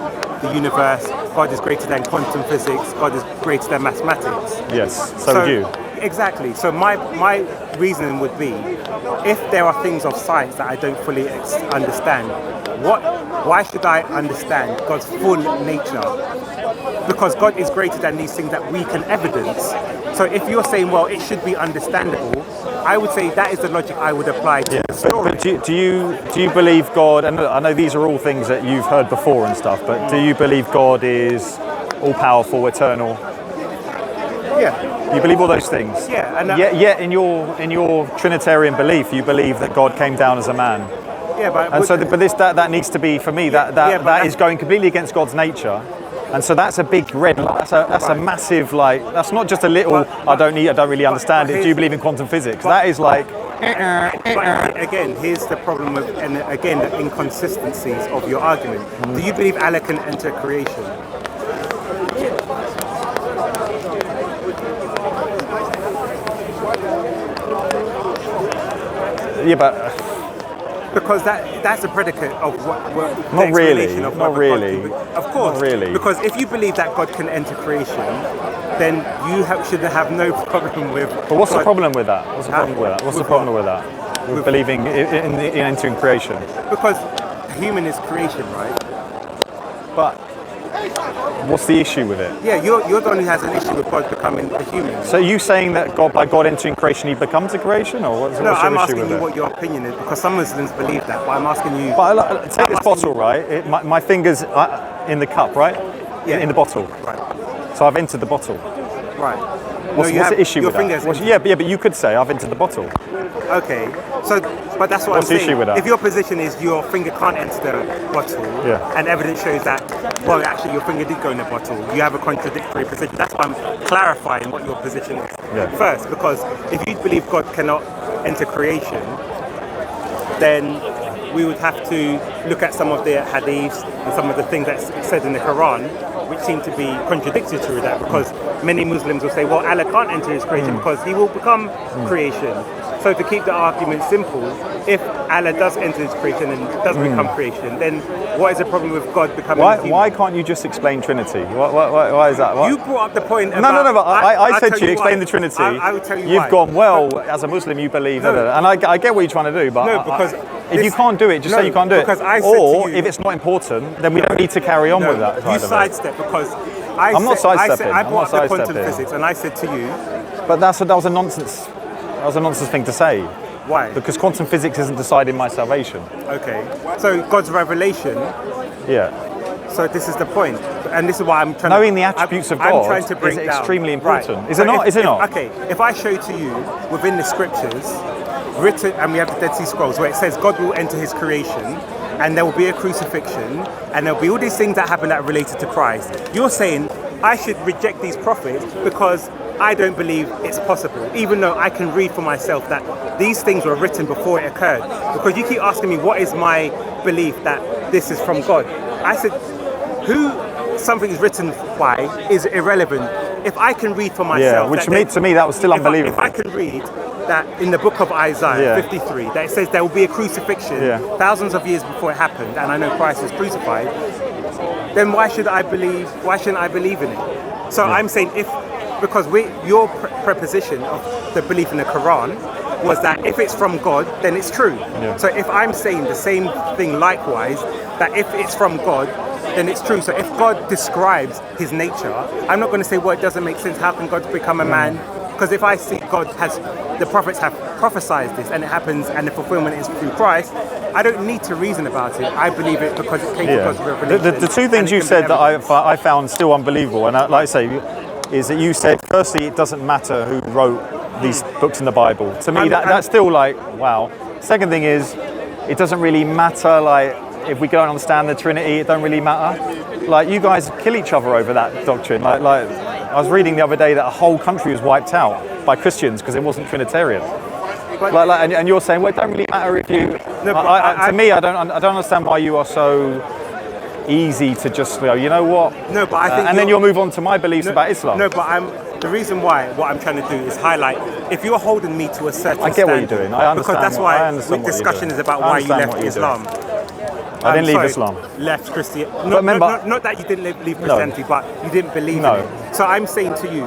the universe, God is greater than quantum physics, God is greater than mathematics? Yes, so would you. Exactly. So my reasoning would be, if there are things of science that I don't fully understand, why should I understand God's full nature? Because God is greater than these things that we can evidence. So if you're saying, well, it should be understandable, I would say that is the logic I would apply to the story. But do you believe God, and I know these are all things that you've heard before and stuff, but do you believe God is all-powerful, eternal? Yeah. You believe all those things? Yeah. And yet in your Trinitarian belief, you believe that God came down as a man. Yeah, but that needs to be, for me, that is going completely against God's nature. And so that's a big red light. That's a massive, like, that's not just a little, I don't really understand it. Do you believe in quantum physics? That is like... But again, here's the problem with, and again, the inconsistencies of your argument. Do you believe Allah can enter creation? Yeah, but... Because that's a predicate of what not really. Of not really. Of course. Not really. Because if you believe that God can enter creation, then you should have no problem with. But what's the problem with that? What's the problem with that? What's the problem with that? With believing in entering creation? Because human is creation, right? But what's the issue with it? Yeah, you're the one who has an issue with God becoming a human. So are you saying that by God entering creation, he becomes a creation, or what's your issue with it? No, I'm asking you what your opinion is, because some Muslims believe that, but I'm asking you... But take this bottle, right? My fingers in the cup, right? Yeah. In the bottle. Right. So I've entered the bottle. Right. What's the issue with that? Yeah, but you could say I've entered the bottle. Okay, so, but that's what What's I'm the saying. issue with that? If your position is your finger can't enter the bottle, and evidence shows that, well, actually your finger did go in the bottle, you have a contradictory position. That's why I'm clarifying what your position is first, because if you believe God cannot enter creation, then we would have to look at some of the hadiths and some of the things that's said in the Quran, which seem to be contradictory to that, because many Muslims will say, well, Allah can't enter his creation because he will become creation. So to keep the argument simple, if Allah does enter his creation and does become creation, then what is the problem with God becoming human? Why can't you just explain Trinity? Why is that? You brought up the point about... No, but I said to you, explain the Trinity. I will tell you You've gone, well, as a Muslim, you believe that. And I get what you're trying to do, but no, because if you can't do it, just say you can't do it. Because I said or to you, if it's not important, then we don't need to carry on with that. You sidestep because I'm not sidestepping. I brought up the quantum physics and I said to you... But that was a nonsense. That was a nonsense thing to say. Why? Because quantum physics isn't deciding my salvation. Okay. So God's revelation. Yeah. So this is the point, and this is why I'm trying. Knowing the attributes of God is extremely important. Right. Is it not? Is it not? Okay. If I show to you within the scriptures, written, and we have the Dead Sea Scrolls, where it says God will enter His creation, and there will be a crucifixion, and there will be all these things that happen that are related to Christ. You're saying I should reject these prophets because I don't believe it's possible, even though I can read for myself that these things were written before it occurred. Because you keep asking me, what is my belief that this is from God? I said, who something is written by is irrelevant. If I can read for myself... Yeah, to me that was still unbelievable. If I can read that in the book of Isaiah 53, that it says there will be a crucifixion thousands of years before it happened, and I know Christ was crucified, then why shouldn't I believe in it? So I'm saying because your preposition of the belief in the Quran was that if it's from God, then it's true. Yeah. So if I'm saying the same thing likewise, that if it's from God, then it's true. So if God describes his nature, I'm not going to say, well, it doesn't make sense. How can God become a man? Because if I see the prophets have prophesied this and it happens and the fulfillment is through Christ, I don't need to reason about it. I believe it because it came from God's revelation. The two things you said that I found still unbelievable, and like I say, is that you said, firstly, it doesn't matter who wrote these books in the Bible. To me, that's still like, wow. Second thing is, it doesn't really matter, like, if we don't understand the Trinity, it don't really matter. Like, you guys kill each other over that doctrine. Like I was reading the other day that a whole country was wiped out by Christians because it wasn't Trinitarian. And you're saying, well, it don't really matter if you... No, to me, I don't understand why you are so easy to just go, you know what? No, but I think... and then you'll move on to my beliefs about Islam. No, but the reason why, what I'm trying to do is highlight, if you're holding me to a certain I get what you're doing. I understand. Because that's why the discussion is about why you left Islam. I didn't leave Islam. Left Christianity. Not that you didn't leave Christianity, but you didn't believe in it. So I'm saying to you,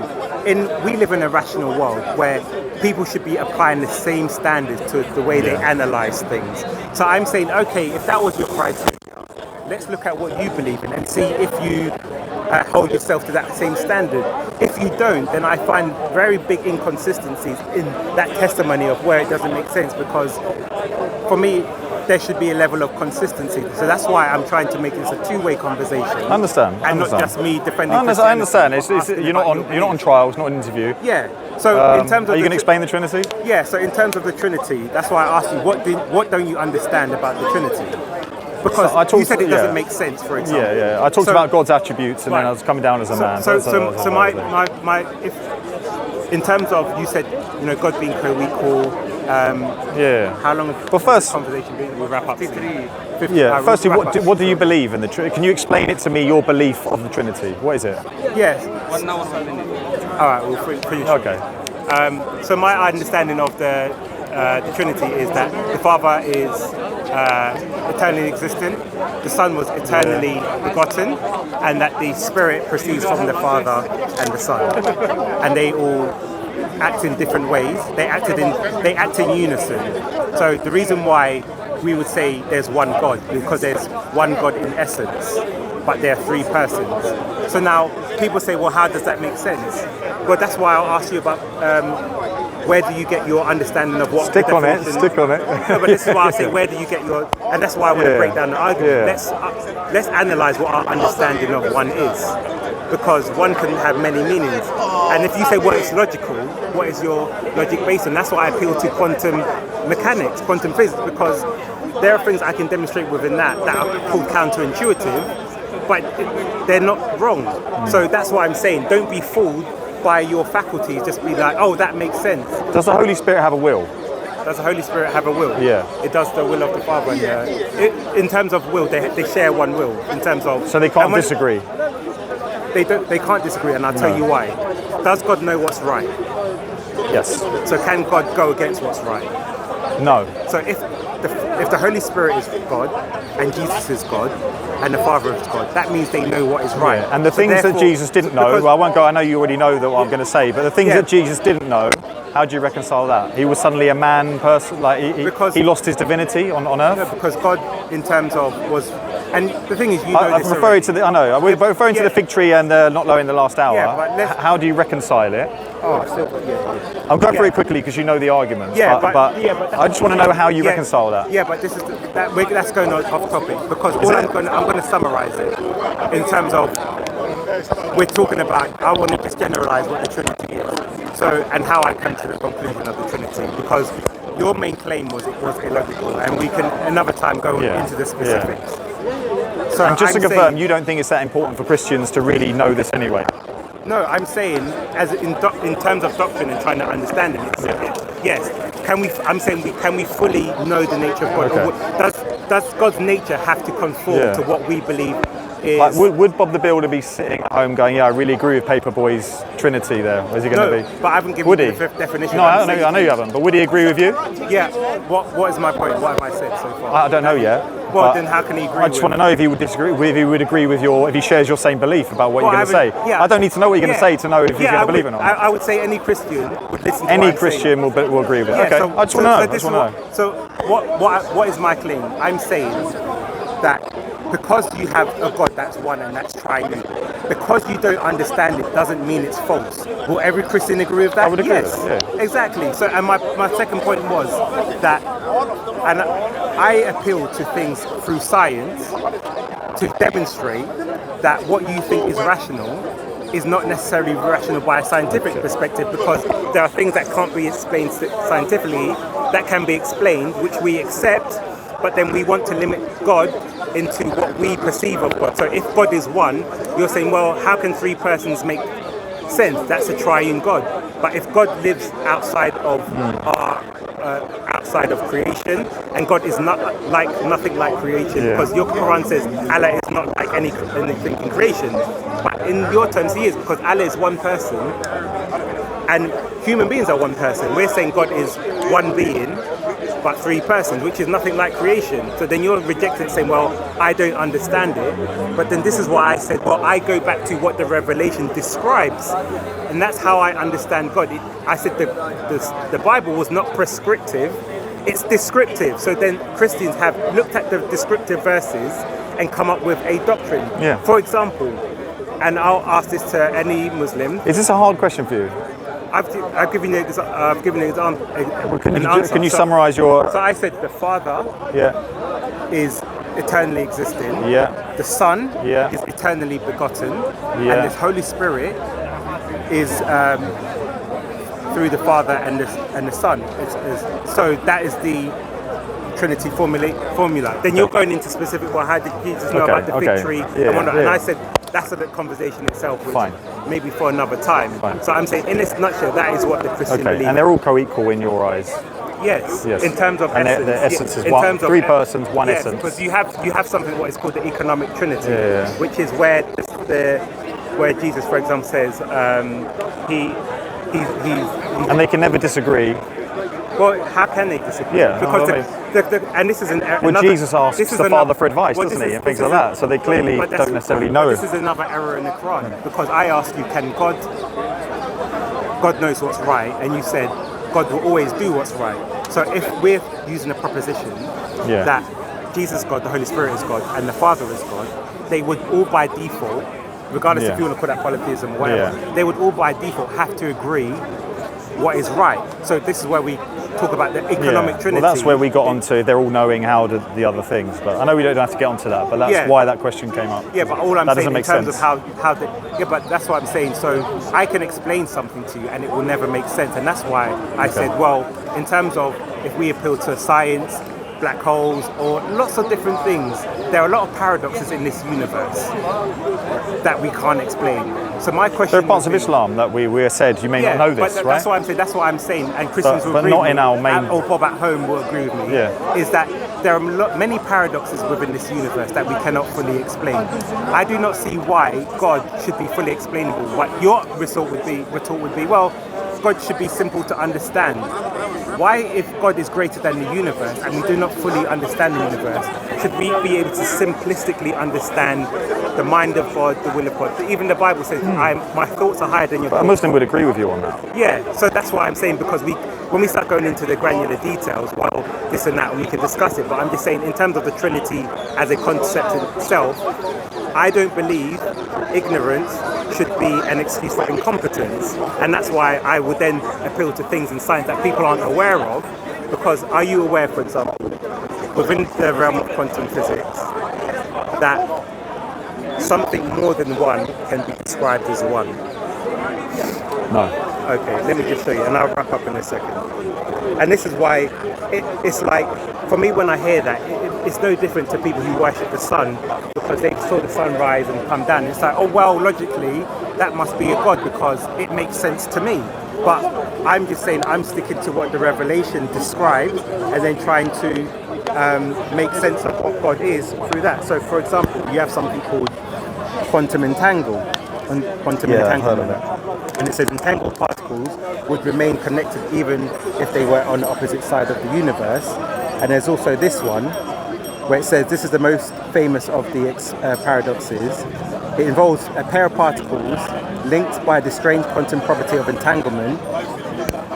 we live in a rational world where people should be applying the same standards to the way they analyze things. So I'm saying, okay, if that was your criteria, let's look at what you believe in and see if you hold yourself to that same standard. If you don't, then I find very big inconsistencies in that testimony of where it doesn't make sense, because for me, there should be a level of consistency. So that's why I'm trying to make this a two-way conversation. I understand. And not just me defending. I understand. You're not on trial. It's not an interview. Yeah. So in terms of, are you going to explain the Trinity? Yeah. So in terms of the Trinity, that's why I asked you what don't you understand about the Trinity? Because you said it doesn't make sense, for example. Yeah. I talked about God's attributes, and then I was coming down as a man. So in terms of, you said, God being co-equal. How long has this conversation been? We'll wrap up. 50. Firstly, what do you believe in the Trinity? Can you explain it to me, your belief of the Trinity? What is it? Yes. 1 hour, 7 minutes. All right, we'll finish. Okay. So my understanding of the Trinity is that the Father is eternally existent, the Son was eternally begotten, and that the Spirit proceeds from the Father and the Son, and they all act in different ways. They act in unison. So the reason why we would say there's one God, because there's one God in essence, but there are three persons. So now people say, well, how does that make sense? Well, that's why I'll ask you about where do you get your understanding of what... Stick on it. No, but this is why I say, where do you get your... And that's why I want to break down the argument. Let's analyse what our understanding of one is. Because one can have many meanings. And if you say, well, it's logical, what is your logic based on? That's why I appeal to quantum mechanics, quantum physics, because there are things I can demonstrate within that are called counterintuitive, but they're not wrong. So that's why I'm saying, don't be fooled by your faculties, just be like, oh, that makes sense. Does the Holy Spirit have a will? Does the Holy Spirit have a will? Yeah. It does the will of the Father. And, in terms of will, they share one will. In terms of... So they can't disagree? They can't disagree, and I'll tell you why. Does God know what's right? Yes. So can God go against what's right? No. So if the Holy Spirit is God, and Jesus is God, and the Father is God, that means they know what is right. Yeah. And the things that Jesus didn't know, well, I won't go, I know you already know what I'm going to say, but the things that Jesus didn't know, how do you reconcile that? He was suddenly a man person, like he lost his divinity on earth? No, because God, in terms of, was... And the thing is, I'm referring to we're referring to the fig tree and not low in the last hour. Yeah, how do you reconcile it? I'll go through it quickly because you know the arguments. But I just want to know how you reconcile that. Yeah, but this is that's going off topic, because I'm going to summarise it in terms of, we're talking about, I want to just generalise what the Trinity is. So, and how I come to the conclusion of the Trinity, because your main claim was it was illogical, and we can another time go into the specifics. So and just to confirm, you don't think it's that important for Christians to really know this anyway? No, I'm saying, as in terms of doctrine and trying to understand it, yes. Can we fully know the nature of God? Okay. Or does God's nature have to conform to what we believe is... Like, would Bob the Builder be sitting at home going, yeah, I really agree with Paperboy's Trinity there? Is he going to be? But I haven't given you the definition. No, I know you haven't, but would he agree with you? Yeah. What is my point? What have I said so far? I don't know yet. Well, then how can he agree? I just want to know if he would disagree, if he would agree with if he shares your same belief about what you're going to say. Yeah. I don't need to know what you're going to say to know if he's going to believe it or not. I would say any Christian would listen to any Christian will agree with it. Yeah, okay, so, I just want to know. So what is my claim? I'm saying that because you have a God that's one and that's triune, because you don't understand it doesn't mean it's false. Will every Christian agree with that? I would agree with Yes, that, yeah. exactly. So, and my second point was that, and I appeal to things through science to demonstrate that what you think is rational is not necessarily rational by a scientific perspective, because there are things that can't be explained scientifically that can be explained, which we accept, but then we want to limit God into what we perceive of God. So if God is one, you're saying, well, how can three persons make sense? That's a triune God. But if God lives outside of outside of creation, and God is not like nothing like creation, because your Quran says Allah is not like anything in creation. But in your terms, He is, because Allah is one person, and human beings are one person. We're saying God is one being, but three persons, which is nothing like creation. So then you're rejecting, saying, well, I don't understand it. But then this is why I said, well, I go back to what the Revelation describes. And that's how I understand God. I said the Bible was not prescriptive, it's descriptive. So then Christians have looked at the descriptive verses and come up with a doctrine. Yeah. For example, and I'll ask this to any Muslim. Is this a hard question for you? I've given you an example. Well, can you summarise your... So I said the Father is eternally existing. Yeah. The Son Yeah. is eternally begotten. Yeah. And the Holy Spirit is through the Father and the Son. So that is the Trinity formula. Then you're going into specific, well, how did Jesus know about the fig tree? And I said, that's a conversation itself, which maybe for another time. So I'm saying, in this nutshell, that is what the Christian believes. And they're all co-equal in your eyes. Yes. In terms of and essence. the essence is in one, terms of three persons, one essence. Because you have something what is called the economic trinity, which is where where Jesus, for example, says he's and they can never disagree. Well, how can they disagree? Yeah, because and this is well, Jesus asks the Father for advice, doesn't he, and things like that. So they clearly don't necessarily know. This is another error in the Quran, because I asked you, can God knows what's right, and you said God will always do what's right. So if we're using a proposition that Jesus is God, the Holy Spirit is God, and the Father is God, they would all by default, regardless if you want to call that polytheism or whatever, they would all by default have to agree what is right. So this is where we talk about the economic trinity. Well, that's where we got onto they're all knowing how the other things. But I know we don't have to get onto that, but that's why that question came up. Yeah, but all I'm that saying doesn't in make terms sense. of how but that's what I'm saying. So I can explain something to you and it will never make sense. And that's why I said, well, in terms of if we appeal to science, black holes, or lots of different things, there are a lot of paradoxes in this universe that we can't explain. So my question, there are parts of Islam that we said you may not know this, but right? That's what I'm saying. That's what I'm saying, and Christians will but agree not with in me, our main. or Bob at home will agree with me. Is that there are many paradoxes within this universe that we cannot fully explain. I do not see why God should be fully explainable. What your retort would be, well, God should be simple to understand. Why, if God is greater than the universe and we do not fully understand the universe, should we be able to simplistically understand the mind of God, the will of God? Even the Bible says, my thoughts are higher than your thoughts. But a Muslim would agree with you on that. Yeah, so that's what I'm saying, because when we start going into the granular details, well, this and that, and we can discuss it, but I'm just saying in terms of the Trinity as a concept in itself, I don't believe ignorance should be an excuse for incompetence. And that's why I would then appeal to things in science that people aren't aware of. Because are you aware, for example, within the realm of quantum physics, that something more than one can be described as one? No. Okay, let me just show you, and I'll wrap up in a second. And this is why it's like, for me, when I hear that, it's no different to people who worship the sun because they saw the sun rise and come down. It's like, oh, well, logically, that must be a God because it makes sense to me. But I'm just saying, I'm sticking to what the Revelation describes and then trying to make sense of what God is through that. So, for example, you have something called quantum entanglement. I've heard of that. And it says entangled particles would remain connected even if they were on the opposite side of the universe. And there's also this one where it says this is the most famous of the paradoxes. It involves a pair of particles linked by the strange quantum property of entanglement.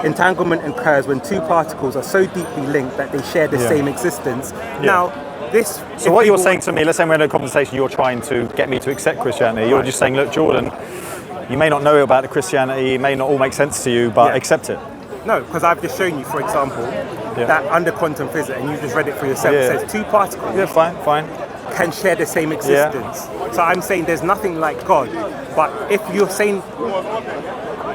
Entanglement occurs when two particles are so deeply linked that they share the same existence. Now, this. So what you're saying to me, let's say we're in a conversation, you're trying to get me to accept Christianity. You're just saying, look, Jordan, you may not know about the Christianity, it may not all make sense to you, but accept it. No, because I've just shown you, for example, that under quantum physics, and you just read it for yourself, it says two particles fine. can share the same existence. So I'm saying there's nothing like God. But if you're saying,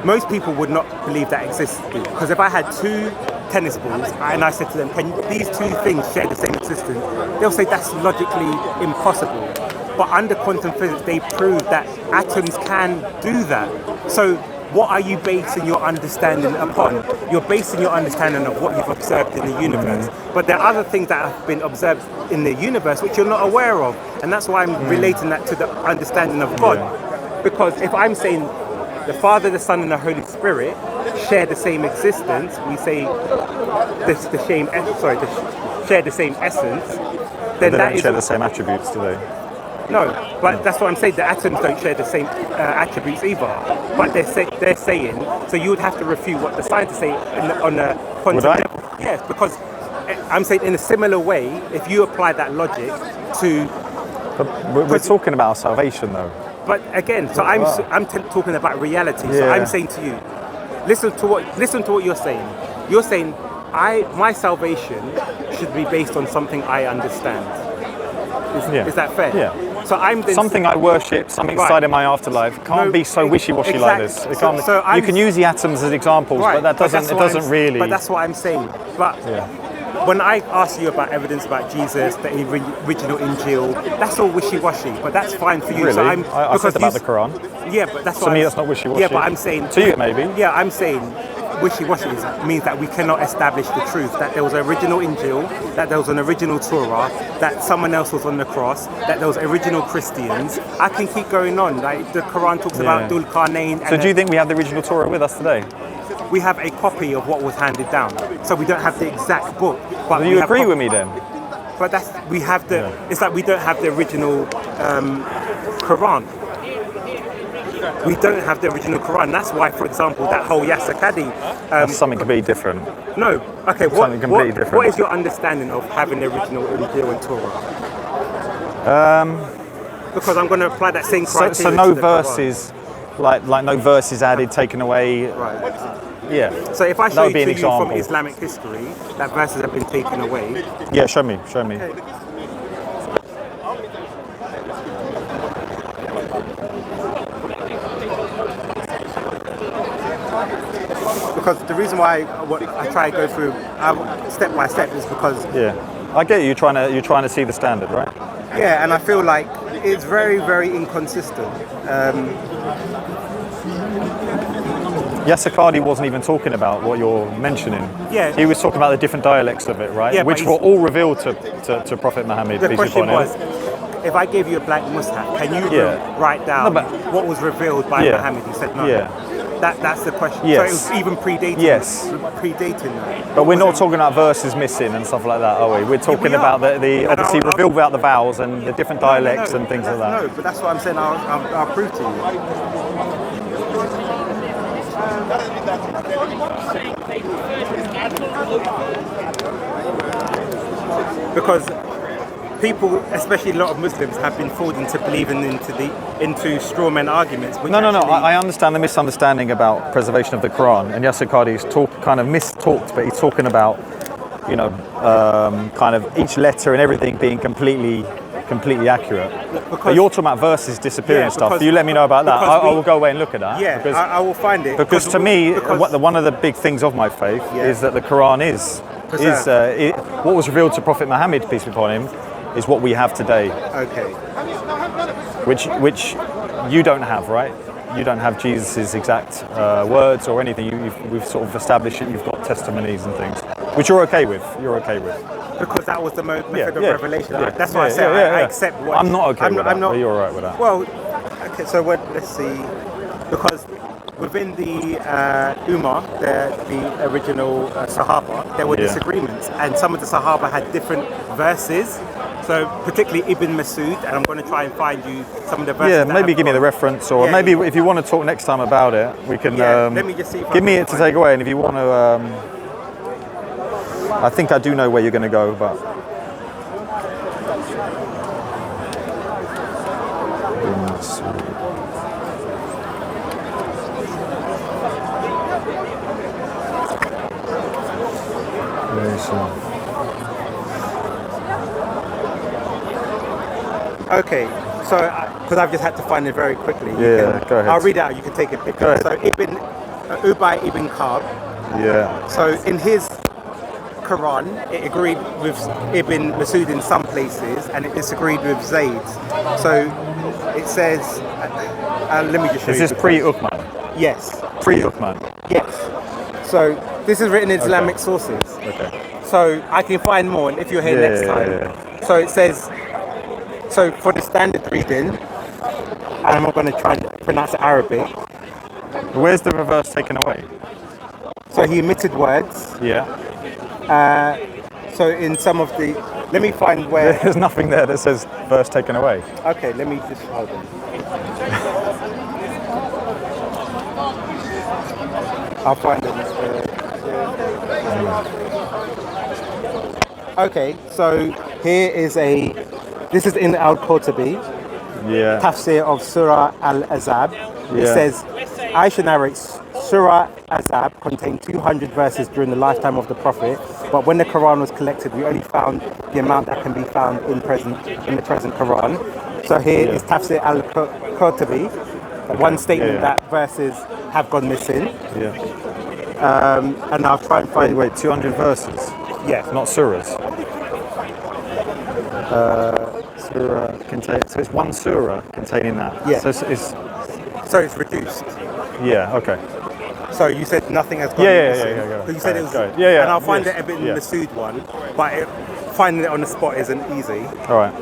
most people would not believe that exists. Because if I had two tennis balls and I said to them, can these two things share the same existence? They'll say that's logically impossible. But under quantum physics, they prove that atoms can do that. So what are you basing your understanding upon? You're basing your understanding of what you've observed in the universe. But there are other things that have been observed in the universe which you're not aware of. And that's why I'm relating that to the understanding of God. Because if I'm saying the Father, the Son, and the Holy Spirit share the same existence, we say share the same essence, then They that don't is share the same attributes, do they? no, but that's what I'm saying. The atoms don't share the same attributes either. But they're saying, so you would have to refute what the scientists say on a quantum Would I? level. Yes, because I'm saying in a similar way, if you apply that logic to, But we're talking about our salvation, though. but again, so I'm talking about reality. So Yeah. I'm saying to you, listen to what you're saying. You're saying my salvation should be based on something I understand. Is that fair? Yeah. So I'm then Something I worship, something Right. inside in my afterlife, can't No, be so wishy-washy like this. exactly. It can't. So you I'm- can use the atoms as examples, Right, but that that's doesn't. It what doesn't really. But that's what I'm saying. But when I ask you about evidence about Jesus, the original Injil, that's all wishy-washy. But that's fine for you. Really, So I'm I because said about you- the Quran. Yeah, but that's To what me, I'm- that's not wishy-washy. Yeah, but I'm saying To you, maybe. Yeah, I'm saying wishy-washy means that we cannot establish the truth, that there was an original Injil, that there was an original Torah, that someone else was on the cross, that there was original Christians. I can keep going on. Like the Quran talks about Dhul Qarnayn. So do you think we have the original Torah with us today? We have a copy of what was handed down, so we don't have the exact book. But Do we you have agree with me then? But we have the. It's like we don't have the original Quran. We don't have the original Quran. That's why, for example, that whole Yasakadi. That's something completely different. No. Okay. Something completely different. What is your understanding of having the original Injil and Torah? Because I'm going to apply that same criteria. So no to the Quran. verses, like no verses added, taken away. Right. Yeah. So if I That show would be you an to you from example. Islamic history that verses have been taken away, Yeah. Show me. because the reason why I try to go through step by step is because Yeah. I get you. You're trying to see the standard, right? yeah, and I feel like it's very, very inconsistent. Yasakadi wasn't even talking about what you're mentioning. Yeah. He was talking about the different dialects of it, right? Yeah, but Which he's- were all revealed to Prophet Muhammad. The peace be question upon him. was, if I gave you a blank mushaf, can you Yeah. write down No, but- what was revealed by Yeah. Muhammad? He said no. Yeah. That's the question. Yes. So it was even predating. Yes. Predating that. But we're not talking about verses missing and stuff like that, are we? We're talking we are. about the And obviously I'll- revealed about the vowels and the different dialects No, and things like No, that. but that's what I'm saying. I'll prove to you. Because people, especially a lot of Muslims, have been fooled into believing into straw man arguments. Which No. actually- I understand the misunderstanding about preservation of the Quran, and Yasakadi's kind of mistalked, but he's talking about, kind of each letter and everything being completely accurate. But you're talking about verses disappearing Yeah, and stuff. because- You let me know about that. because I will go away and look at that. Yeah, Because, I will find it. because to me, because- one of the big things of my faith Yeah. is that the Quran is what was revealed to Prophet Muhammad, peace be upon him, is what we have today. okay. Which you don't have, right? You don't have Jesus' exact words or anything. We've sort of established it. You've got testimonies and things, which you're okay with. Because that was the method Yeah, of yeah, revelation. yeah, That's why I yeah, said yeah, I yeah. accept what. I'm not okay with that, I'm not. but you're all right with that. Well, okay. So let's see, because within the Ummah, the original Sahaba, there were Yeah. disagreements, and some of the Sahaba had different verses. So particularly Ibn Masud, and I'm going to try and find you some of the verses. Yeah, that maybe I've give me the got. reference, or Yeah, maybe yeah. if you want to talk next time about it, we can. Yeah, let me just see if I give me can it to find take away, and if you want to, I think I do know where you're going to go, but Yes. Okay, so because I've just had to find it very quickly. Yeah, go ahead. I'll read it out. You can take a picture. Go ahead. So Ubay ibn Ka'b. Yeah. So in his Quran, it agreed with Ibn Masud in some places, and it disagreed with Zayd. So it says, let me just show Is you. this pre-Uthman? Yes. Pre-Uthman. Yes. So this is written in Islamic sources. Okay. So I can find more, and if you're here next time. So it says, so for the standard reading, and I'm going to try and pronounce it Arabic. Where's the reverse taken away? So he omitted words. Yeah. So in some of the, let me find where. There's nothing there that says verse taken away. Okay, let me just hold on. I'll find it. Okay, so here is this is in Al-Qurtubi, Yeah. tafsir of Surah Al-Azab. It Yeah. says, Aisha narrates, Surah Azab contained 200 verses during the lifetime of the Prophet, but when the Quran was collected, we only found the amount that can be found in the present Quran. So here is tafsir Al-Qurtubi, one statement that verses have gone missing. Yeah. And I'll try and find. Wait, 200 verses? Yeah. Not surahs? Surah contain. So it's one surah containing that. Yeah. So it's So it's reduced. yeah. Okay. So you said nothing has gone Yeah, missing. go ahead. You said it was. Go ahead. Yeah. And I'll find yes, it a bit in yeah. the Masud one, but finding it on the spot isn't easy. All right.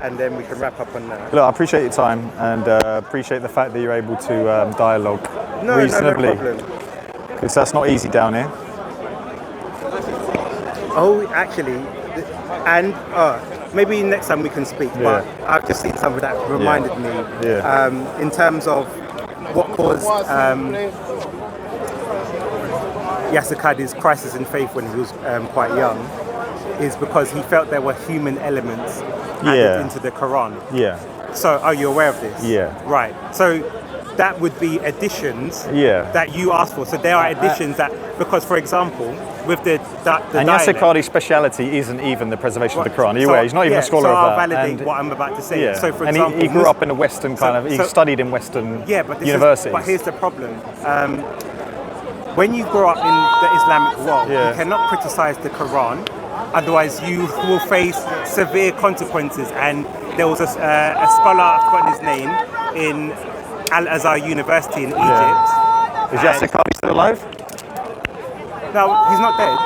And then we can wrap up on that. Look, I appreciate your time and appreciate the fact that you're able to dialogue No reasonably. problem. Because that's not easy down here. Oh, actually, and maybe next time we can speak. But I've just seen something that reminded me. Yeah. In terms of what caused Yasir Qadhi's crisis in faith when he was quite young, is because he felt there were human elements added into the Quran. Yeah. So, are you aware of this? Yeah. Right. So, that would be additions Yeah. that you asked for. So, there are additions that, because, for example, with the And Yasir dialect, Qadhi's speciality isn't even the preservation of the Quran. Are you so- aware? He's not even yeah, a scholar so of I'll that. validate And- what I'm about to say. Yeah. So, for and example, he grew up in a Western kind of. He so- studied in Western but universities. But here's the problem. When you grow up in the Islamic world, you cannot criticize the Quran, otherwise you will face severe consequences. And there was a scholar, I've forgotten his name, in Al-Azhar University in Egypt. Is Yasir Qadhi still alive? No, he's not dead.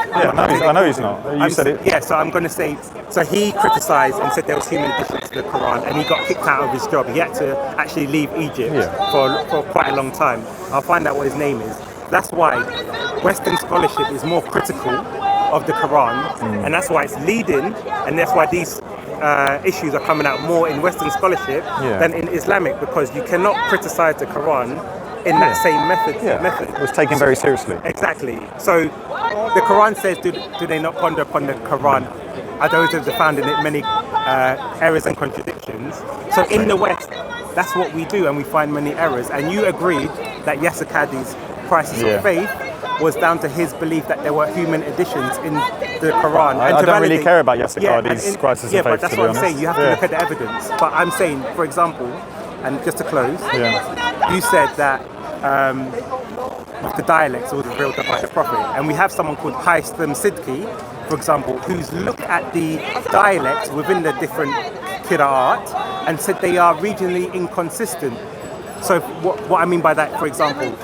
I know he's not. You said it. Yeah, so I'm going to say, so he criticized and said there was human additions to the Quran, and he got kicked out of his job. He had to actually leave Egypt for quite a long time. I'll find out what his name is. That's why Western scholarship is more critical of the Quran, and that's why it's leading, and that's why these issues are coming out more in Western scholarship than in Islamic, because you cannot criticize the Quran in that same method. It was taken very seriously. Exactly. So the Quran says, do they not ponder upon the Quran? Are those that have found in it many errors and contradictions? So in the West, that's what we do, and we find many errors. And you agreed that Yasir Qadhi's crisis of faith was down to his belief that there were human additions in the Quran. I don't really care about Yasir Qadhi's crisis of faith, but that's to be what I'm honest. saying. You have to look at the evidence. But I'm saying, for example, and just to close, you said that the dialects were revealed by the Prophet. And we have someone called Haitham Sidki, for example, who's looked at the dialects within the different qira'at and said they are regionally inconsistent. So what I mean by that, for example,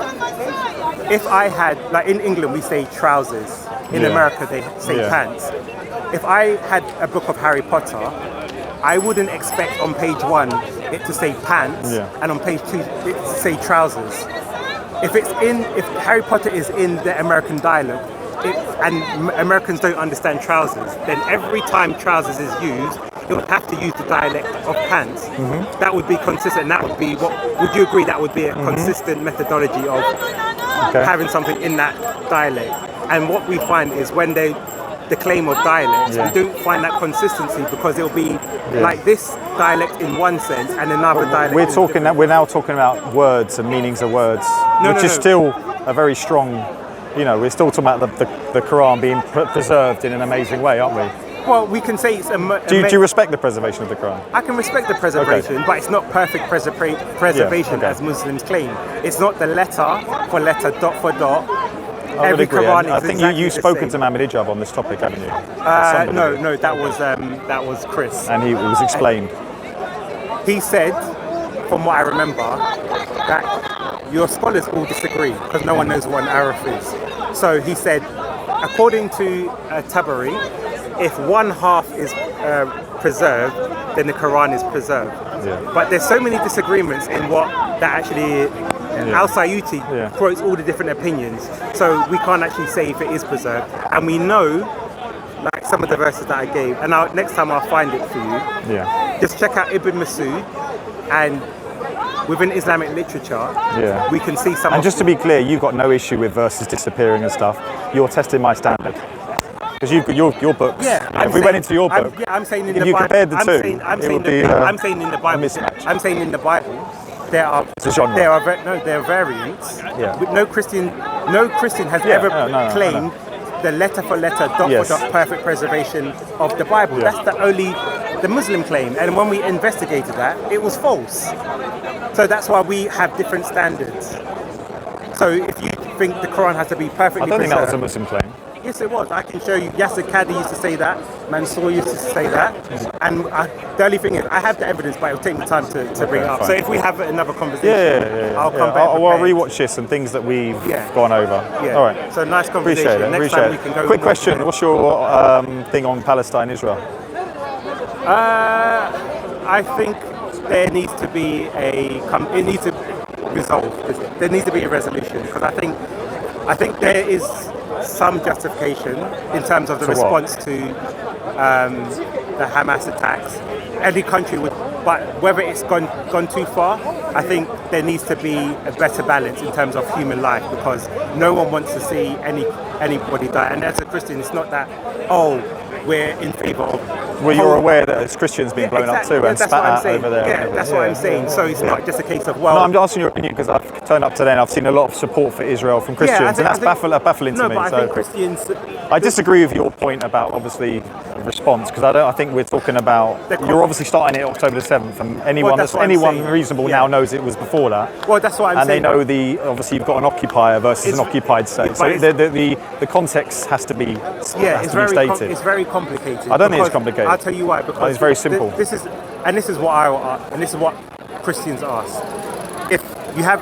if I had, like in England we say trousers, in America they say pants. If I had a book of Harry Potter, I wouldn't expect on page 1 it to say pants and on page 2 it to say trousers. If Harry Potter is in the American dialect and Americans don't understand trousers, then every time trousers is used, it would have to use the dialect of pants. That would be consistent. That would be would you agree that would be a consistent methodology of having something in that dialect? And what we find is when the claim of dialects, we don't find that consistency, because it'll be like this dialect in one sense and another dialect. We're in talking. different. We're now talking about words and meanings of words, No, which no, is no. still a very strong. You know, we're still talking about the Quran being preserved in an amazing way, aren't we? Well, we can say it's Do you respect the preservation of the Quran? I can respect the preservation, but it's not perfect preservation okay. as Muslims claim. It's not the letter for letter, dot for dot. I would Every agree. Quran I is think exactly you've the spoken same. to Mohammed Ijab on this topic, haven't you? No, that was Chris. And it was explained. He said, from what I remember, that your scholars all disagree because no one knows what an Araf is. So he said, according to Tabari, if one half is preserved, then the Quran is preserved. Yeah. But there's so many disagreements in what that actually. Al-Sayuti quotes all the different opinions, so we can't actually say if it is preserved. And we know, like some of the verses that I gave, and next time I'll find it for you. Yeah. Just check out Ibn Masud, and within Islamic literature, we can see some. And just to be clear, you've got no issue with verses disappearing and stuff. You're testing my standard. Because your books. Yeah, if we went into your book, I'm saying in if the you Bible. compared the two, it would be I'm saying in the Bible. mismatch. I'm saying in the Bible. There are a genre. there are variants. Yeah. No Christian has ever claimed the letter for letter, dot for dot perfect preservation of the Bible. Yeah. That's the Muslim claim. And when we investigated that, it was false. So that's why we have different standards. So if you think the Quran has to be perfectly I don't think that was a preserved, Muslim claim. yes, it was. I can show you. Yasser Qadi used to say that. Mansour used to say that. And the only thing is, I have the evidence, but it'll take me time to bring it up. fine. So if we have another conversation, I'll come back. I'll rewatch this and things that we've gone over. Yeah. All right. So nice conversation. Appreciate it. Next time we can go. Quick more question: into it. what's your thing on Palestine, Israel? I think there needs to be it needs to resolve. There needs to be a resolution because I think there is some justification in terms of the response to the Hamas attacks. Every country would, but whether it's gone too far, I think there needs to be a better balance in terms of human life because no one wants to see anybody die. And as a Christian, it's not that we're in favour of. Well, you're aware that it's Christians being blown up too and that's spat what I'm out saying. over there. Yeah, that's what I'm saying. So it's not just a case of No, I'm asking your opinion because I've turned up today and I've seen a lot of support for Israel from Christians, and that's baffling to me. No, but I think Christians. I disagree with your point about obviously response because I think we're talking about you're obviously starting it October the 7th, and anyone reasonable now knows it was before that. Well, that's what I'm saying. And they know obviously you've got an occupier versus an occupied state, so the context has to be stated. It's very complicated. I don't think it's complicated. I'll tell you why. Because it's very simple. This is what Christians ask. If you have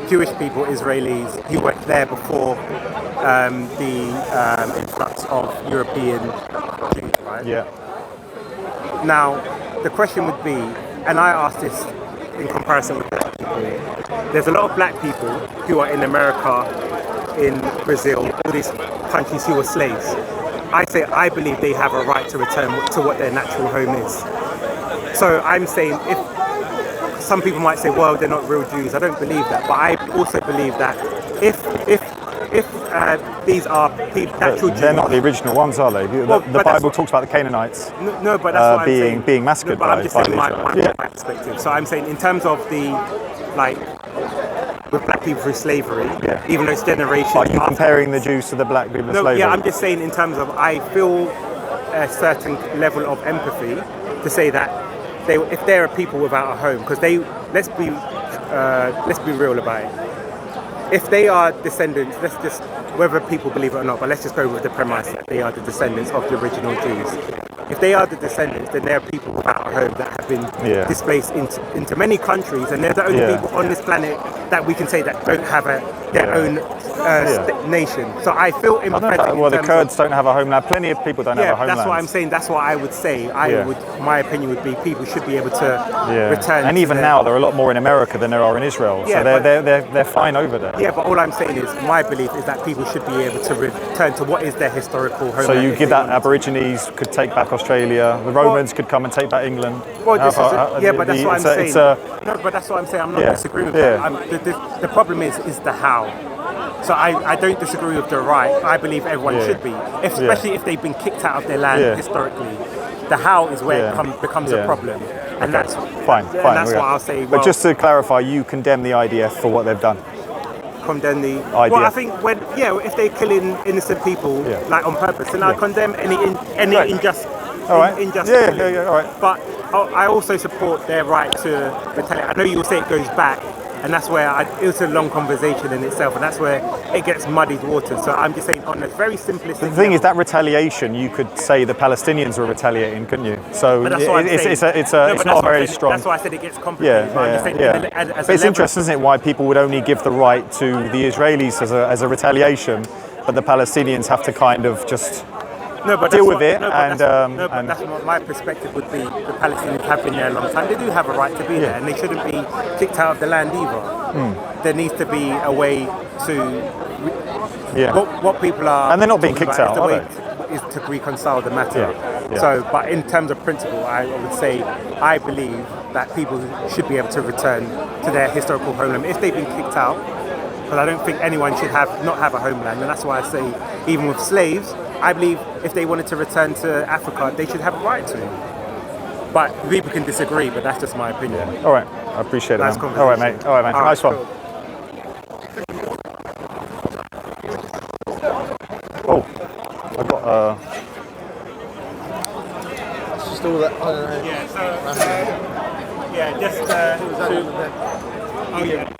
Jewish people, Israelis who were there before the influx of European Jews, right? Yeah. Now, the question would be, and I asked this in comparison with black people, there's a lot of black people who are in America, in Brazil, all these countries who were slaves. I believe they have a right to return to what their natural home is. So I'm saying if some people might say, well, they're not real Jews. I don't believe that. But I also believe that if these are natural Jews. They're not the original ones, are they? The Bible talks about the Canaanites no, but that's what I'm saying. being massacred but I'm just saying my yeah. perspective. So I'm saying in terms of the, with black people through slavery, even though it's generations. Are you comparing the Jews to the black people in slavery? Yeah, I'm just saying in terms of I feel a certain level of empathy to say that if there are people without a home, because let's be real about it. If they are descendants, whether people believe it or not, but let's just go with the premise that they are the descendants of the original Jews. If they are the descendants, then there are people without a home that have been displaced into many countries, and they're the only people on this planet that we can say that don't have their own nation. So I feel empathetic. Well, the Kurds don't have a homeland. Plenty of people don't have a homeland. That's what I'm saying. That's what I would say. My opinion would be people should be able to return. And even now, there are a lot more in America than there are in Israel. So they're fine over there. Yeah, but all I'm saying is my belief is that people should be able to return to what is their historical homeland. So you give that Aborigines could take back Australia, the Romans could come and take back England. Well, but that's what I'm saying. No, but that's what I'm saying. I'm not disagreeing with that. The problem is the how. So I don't disagree with the right. I believe everyone should be, especially if they've been kicked out of their land historically. The how is where Yeah. it becomes Yeah. a problem, and that's Fine. And that's okay. what I'll say. But just to clarify, you condemn the IDF for what they've done. condemn the. IDF. Well, I think if they're killing innocent people Yeah. like on purpose, then I condemn any Right. injustice. All right. Injustice. Yeah. All right. But I also support their right to retaliate. I know you will say it goes back, and that's where it's a long conversation in itself, and that's where it gets muddied water. So I'm just saying, on a very simplistic. The thing is level, that retaliation, you could say the Palestinians were retaliating, couldn't you? So but that's what I'm saying. it's No, but not that's what I'm very saying. strong. That's why I said it gets complicated. But I'm just saying, as But a it's level- interesting, isn't it, why people would only give the right to the Israelis as a retaliation, but the Palestinians have to kind of just No, but deal that's with it, No, but and, that's, no, but and- that's what my perspective would be. The Palestinians have been there a long time. They do have a right to be there, and they shouldn't be kicked out of the land either. There needs to be a way to yeah. what people are. And they're not being talking kicked about out, is are the way is to reconcile the matter. Yeah. So, but in terms of principle, I would say I believe that people should be able to return to their historical homeland if they've been kicked out. Because I don't think anyone should not have a homeland, and that's why I say even with slaves, I believe if they wanted to return to Africa, they should have a right to. But people can disagree, but that's just my opinion. All right, I appreciate it. Nice Man. All right, conversation. mate. All right, man. All right, Nice one. cool. Oh, I got Just all that, I don't know. Yeah, so just oh yeah.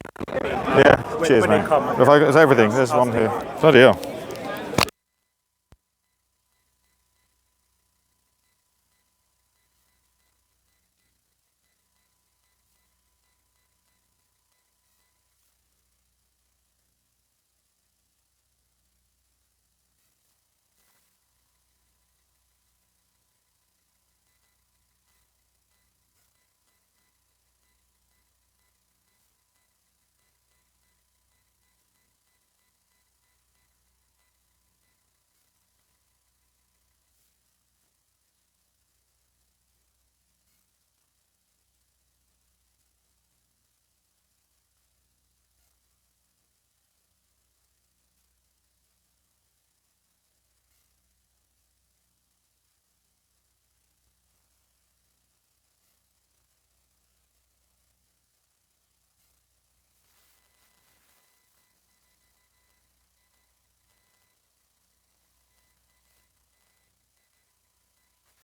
yeah. Cheers, when they mate. come. If I got everything, there's one here. Bloody hell.